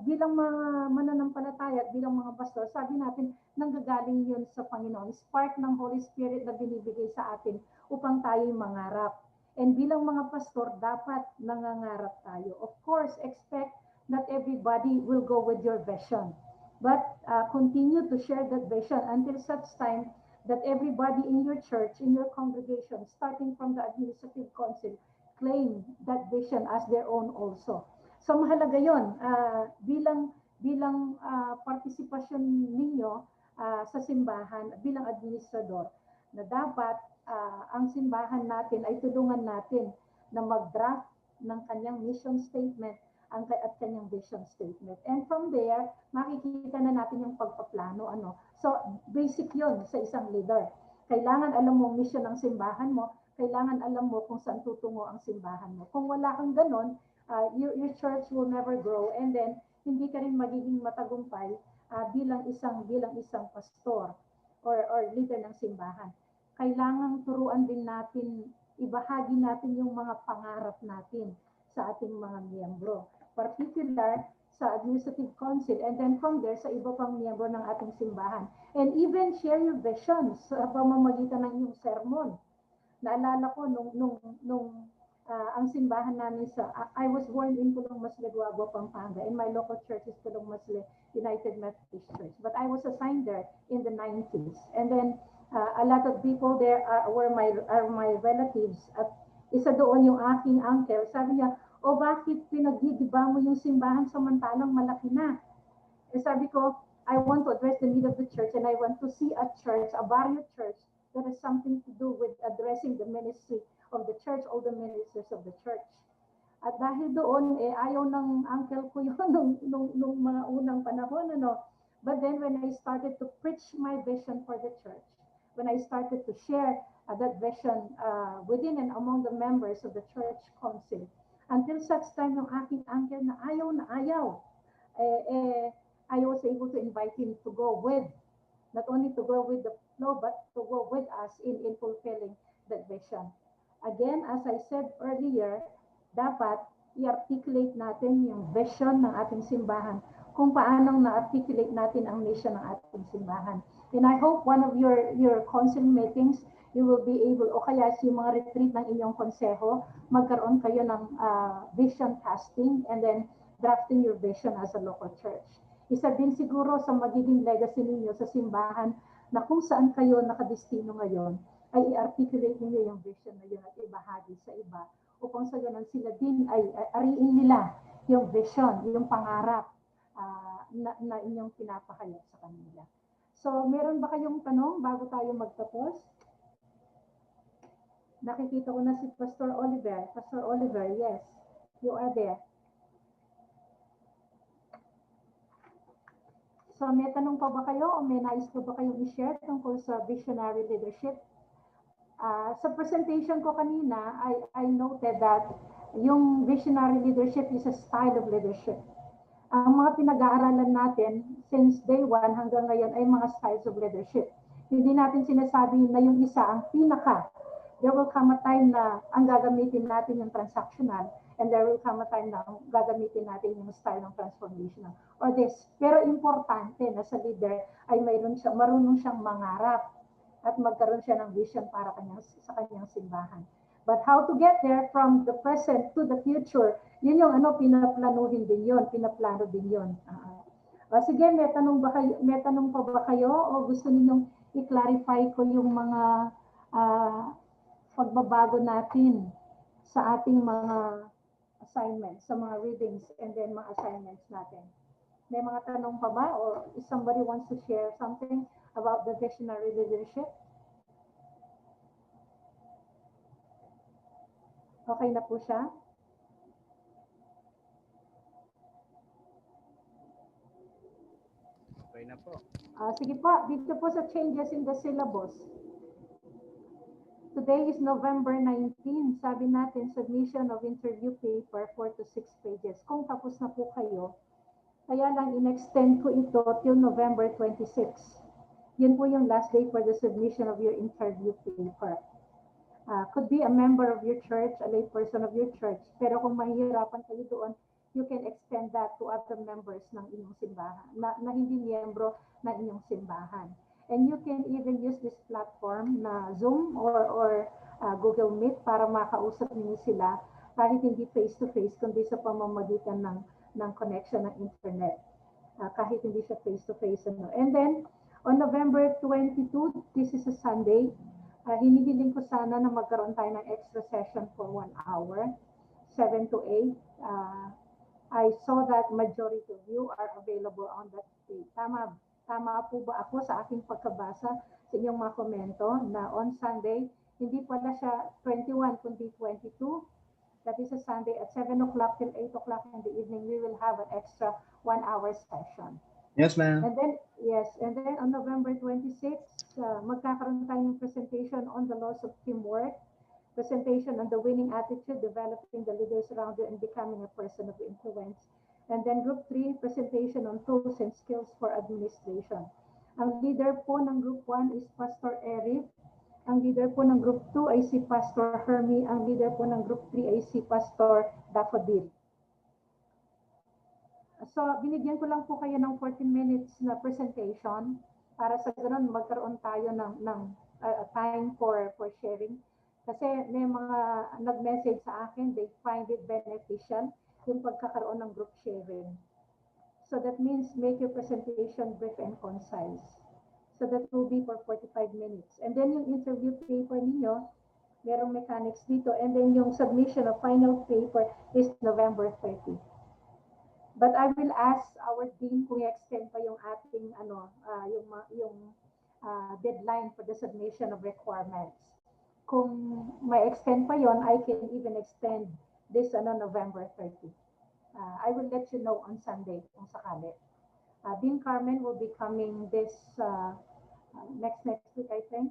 bilang mga mananampalataya at bilang mga pastor, sabi natin, nanggagaling yun sa Panginoon. Spark ng Holy Spirit na binibigay sa atin upang tayo'y mangarap. And bilang mga pastor, dapat nangangarap tayo. Of course, expect not everybody will go with your vision. But continue to share that vision until such time that everybody in your church, in your congregation, starting from the administrative council, claim that vision as their own also. So mahalaga yun, bilang partisipasyon ninyo sa simbahan, bilang administrador, na dapat ang simbahan natin ay tulungan natin na mag-draft ng kanyang mission statement at kanyang vision statement. And from there, makikita na natin yung pagpaplano. So, basic yun sa isang leader. Kailangan alam mo ang mission ng simbahan mo, kailangan alam mo kung saan tutungo ang simbahan mo. Kung wala kang ganon, your church will never grow, and then hindi ka rin magiging matagumpay bilang isang pastor or leader ng simbahan. Kailangan turuan din natin, ibahagi natin yung mga pangarap natin sa ating mga miyembro, particular sa administrative council, and then from there sa iba pang miyembro ng ating simbahan. And even share your visions sa pamamagitan ng iyong sermon. Naalala ko nung ang simbahan namin I was born in Pulong Masle, Guagua, Pampanga, and my local church is Pulong Masle United Methodist Church. But I was assigned there in the 90s. And then a lot of people there are my relatives. At isa doon yung aking uncle. Sabi niya, bakit pinagdidiba mo yung simbahan samantalang malaki na? Sabi ko, I want to address the need of the church, and I want to see a church, a barrio church, that has something to do with addressing the ministry of the church, all the ministers of the church. At dahil doon, ayaw ng uncle ko yun nung mga unang panahon. But then when I started to preach my vision for the church, when I started to share that vision within and among the members of the church council, until such time yung aking uncle na ayaw, I was able to invite him to go with, not only to go with the flow, but to go with us in fulfilling that vision. Again, as I said earlier, dapat i-articulate natin yung vision ng ating simbahan, kung paanong na-articulate natin ang mission ng ating simbahan. And I hope one of your council meetings, you will be able, o kaya yung mga retreat ng inyong konseho, magkaroon kayo ng vision casting and then drafting your vision as a local church. Isa din siguro sa magiging legacy ninyo sa simbahan na kung saan kayo nakadestino ngayon, ay i-articulate ninyo yung vision na yun at ibahagi sa iba upang sa ganun sila din ay ariin nila yung vision, yung pangarap na inyong pinapahayag sa kanila. So, meron ba kayong tanong bago tayo magtapos? Nakikita ko na si Pastor Oliver. Pastor Oliver, yes, you are there. So, may tanong pa ba kayo o may nais pa ba kayong i-share tungkol sa visionary leadership? Sa presentation ko kanina, I noted that yung visionary leadership is a style of leadership. Ang mga pinag-aaralan natin since day one hanggang ngayon ay mga styles of leadership. Hindi natin sinasabi na yung isa ang pinaka. There will come a time na ang gagamitin natin yung transactional And there will come a time na gagamitin natin yung style ng transformational or this. Pero importante na sa leader ay marunong siyang mangarap at magkaroon siya ng vision para sa kanyang simbahan. But how to get there from the present to the future, yun yung pinaplanuhin din yun, pinaplano din yun. Sige, may tanong pa ba kayo o gusto ninyong i-clarify ko yung mga pagbabago natin sa ating mga assignments, sa mga readings and then mga assignments natin. May mga tanong pa ba or if somebody wants to share something about the visionary leadership? Okay na po siya? Okay na po. Sige po, dito po sa changes in the syllabus. Today is November 19. Sabi natin, submission of interview paper 4 to 6 pages. Kung tapos na po kayo, kaya lang in-extend ko ito till November 26. Yun po yung last day for the submission of your interview paper. Could be a member of your church, a lay person of your church. Pero kung mahihirapan kayo doon, you can extend that to other members ng inyong simbahan, na hindi miyembro ng inyong simbahan. And you can even use this platform na Zoom or Google Meet para makausap niyo sila kahit hindi face-to-face, kundi sa pamamagitan ng connection ng internet. Kahit hindi siya face-to-face. And then, on November 22, this is a Sunday, hinihiling ko sana na magkaroon tayo ng extra session for 1 hour, 7 to 8. I saw that majority of you are available on that day. Tama po ba ako sa aking pagkabasa sa inyong mga komento na on Sunday, hindi pala siya 21 kundi 22. That is a Sunday at 7 o'clock till 8 o'clock in the evening, we will have an extra 1 hour session. Yes, ma'am. And then on November 26, magkakaroon tayo ng presentation on the laws of teamwork, presentation on the winning attitude, developing the leaders around you and becoming a person of influence. And then group 3, presentation on tools and skills for administration. Ang leader po ng group 1 is Pastor Eric. Ang leader po ng group 2 ay si Pastor Hermie. Ang leader po ng group 3 ay si Pastor Daffodil. So, binigyan ko lang po kayo ng 14 minutes na presentation para sa ganun magkaroon tayo ng time for sharing. Kasi may mga nag-message sa akin, they find it beneficial yung pagkakaroon ng group sharing. So that means make your presentation brief and concise. So that will be for 45 minutes. And then yung interview paper ninyo, merong mechanics dito. And then yung submission of final paper is November 30. But I will ask our dean kung i-extend pa yung ating deadline for the submission of requirements. Kung may extend pa yon, I can even extend this November 30. I will let you know on Sunday kung sakali. Dean Carmen will be coming this next week, I think.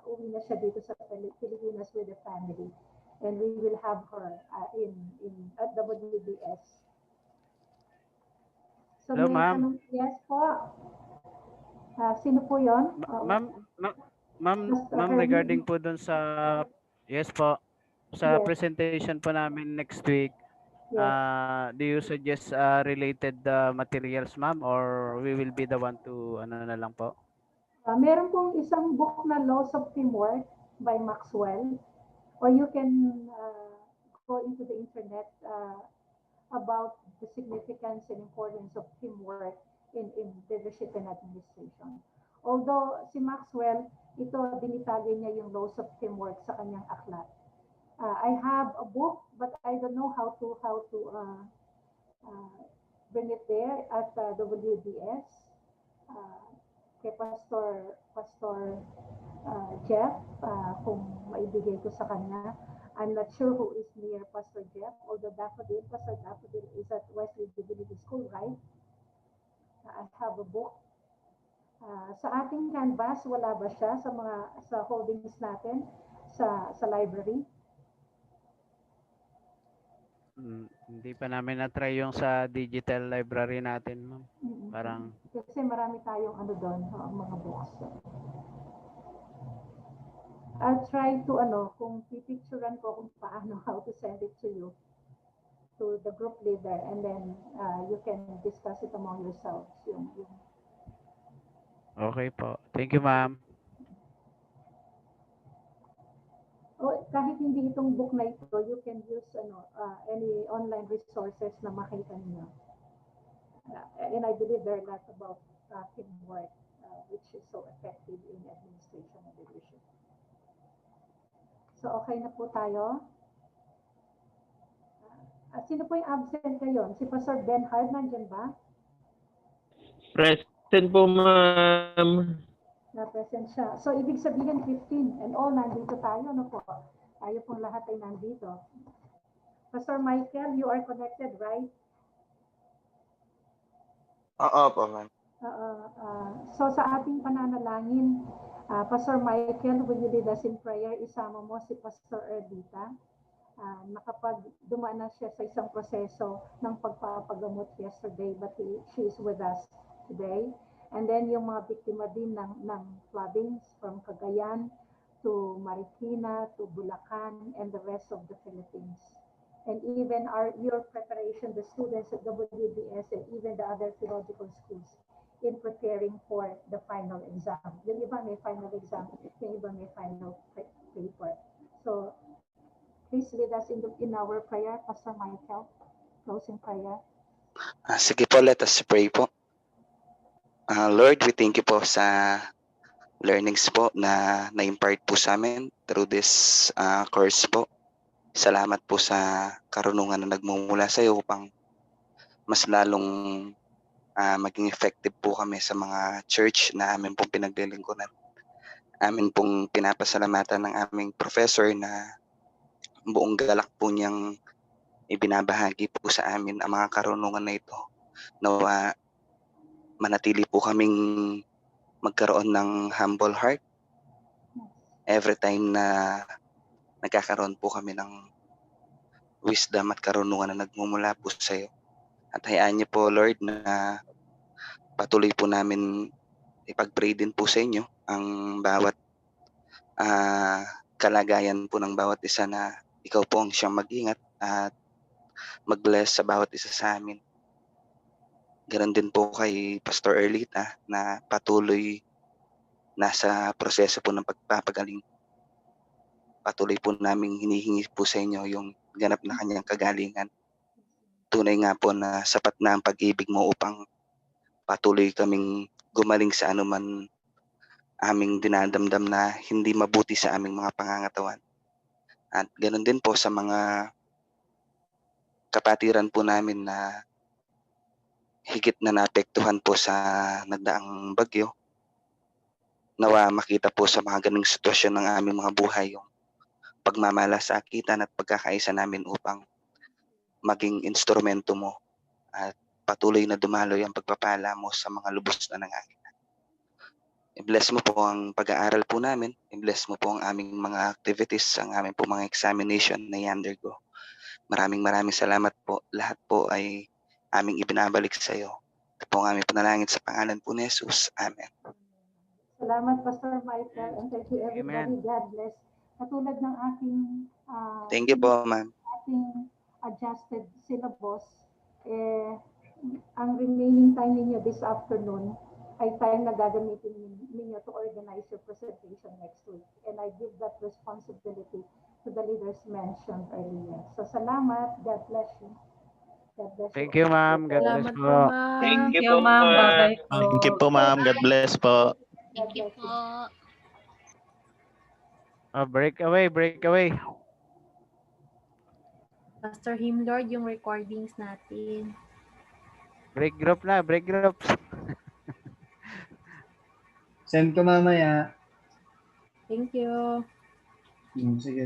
Uwi na siya dito sa Pilipinas with the family. And we will have her at WBS. So Hello, ma'am. Yes po. Sino po yon? Ma'am, regarding po dun sa, yes po, sa presentation po namin next week, do you suggest related materials, ma'am, or we will be the one to, na lang po? Meron pong isang book na Laws of Teamwork by Maxwell, or you can go into the internet about the significance and importance of teamwork in leadership and administration. Although si Maxwell, ito dinitagay niya yung laws of teamwork sa kanyang aklat. I have a book, but I don't know how to bring it there at WDS. Kay Pastor Jeff, kung maibigay ko sa kanya. I'm not sure who is near Pastor Jeff, although Pastor Daffodil is at Wesley Divinity School, right? I have a book. Sa ating canvas, wala ba siya sa holdings natin sa library? Hindi pa namin na-try yung sa digital library natin, ma'am. Parang kasi marami tayong doon, mga books. I'll try to kung pipicturean ko kung paano, how to send it to you. to the group leader, and then you can discuss it among yourselves. Okay po. Thank you, ma'am. Kahit hindi itong book na ito, you can use any online resources na makita niyo. And I believe there are lots about teamwork, which is so effective in administration and leadership. So okay na po tayo. Sino po yung absent ngayon? Si Pastor Benhard, nandyan ba? Present po, ma'am. Na-present siya. So, ibig sabihin 15 and all nandito tayo, no po? Tayo pong lahat ay nandito. Pastor Michael, you are connected, right? Oo po, ma'am. So, sa ating pananalangin, Pastor Michael, will you lead us in prayer? Isama mo si Pastor Erdita. Nakapag dumaan na siya sa isang proseso ng pagpapagamot yesterday, but she is with us today. And then yung mga biktima din ng floodings from Cagayan to Marikina to Bulacan and the rest of the Philippines. And even your preparation, the students at WBS and even the other theological schools in preparing for the final exam. Yung iba may final exam, yung iba may final paper. So please lead us in our prayer, Pastor Michael. Closing prayer. Sige po, let us pray po. Lord, we thank you po sa learnings po na na-impart po sa amin through this course po. Salamat po sa karunungan na nagmumula sa iyo upang mas lalong maging effective po kami sa mga church na amin pong pinaglilingkuran. Amin pong pinapasalamatan ng aming professor na buong galak po niyang ibinabahagi po sa amin ang mga karunungan na ito. Nawa manatili po kaming magkaroon ng humble heart every time na nagkakaroon po kami ng wisdom at karunungan na nagmumula po sa iyo. At hayaan niyo po, Lord, na patuloy po namin ipag-pray din po sa inyo ang bawat kalagayan po ng bawat isa na ikaw po ang siyang mag-ingat at mag-bless sa bawat isa sa amin. Ganon din po kay Pastor Erlita na patuloy nasa proseso po ng pagpapagaling. Patuloy po namin hinihingi po sa inyo yung ganap na kanyang kagalingan. Tunay nga po na sapat na ang pag-ibig mo upang patuloy kaming gumaling sa anuman aming dinadamdam na hindi mabuti sa aming mga pangangatawan. At ganon din po sa mga kapatiran po namin na higit na naapektuhan po sa nagdaang bagyo. Nawa makita po sa mga ganung sitwasyon ng aming mga buhay yung pagmamalasakitan at pagkakaisa namin upang maging instrumento mo at patuloy na dumaloy ang pagpapala mo sa mga lubos na nangangailangan. I-bless mo po ang pag-aaral po namin. I-bless mo po ang aming mga activities, ang aming po mga examination na i-undergo. Maraming salamat po. Lahat po ay aming ibinabalik sa iyo. Ito po ang aming panalangin sa pangalan po ni Jesus. Amen. Salamat, Pastor Michael, and thank you everybody. Amen. God bless. Katulad ng ating Thank you po, ma'am. ating adjusted syllabus, ang remaining time ninyo this afternoon ay time na gagamitin ninyo to organize your presentation next week. And I give that responsibility to the leaders mentioned earlier. So salamat. God bless you. God bless Thank you. you, ma'am. God bless Salamat po. po, ma'am. Thank you, ma'am. Bye-bye po. Thank you po, ma'am. God bless po. God bless you. Break away. Pastor Himlord, yung recordings natin. Break groups. Send ko mamaya. Thank you. Sige.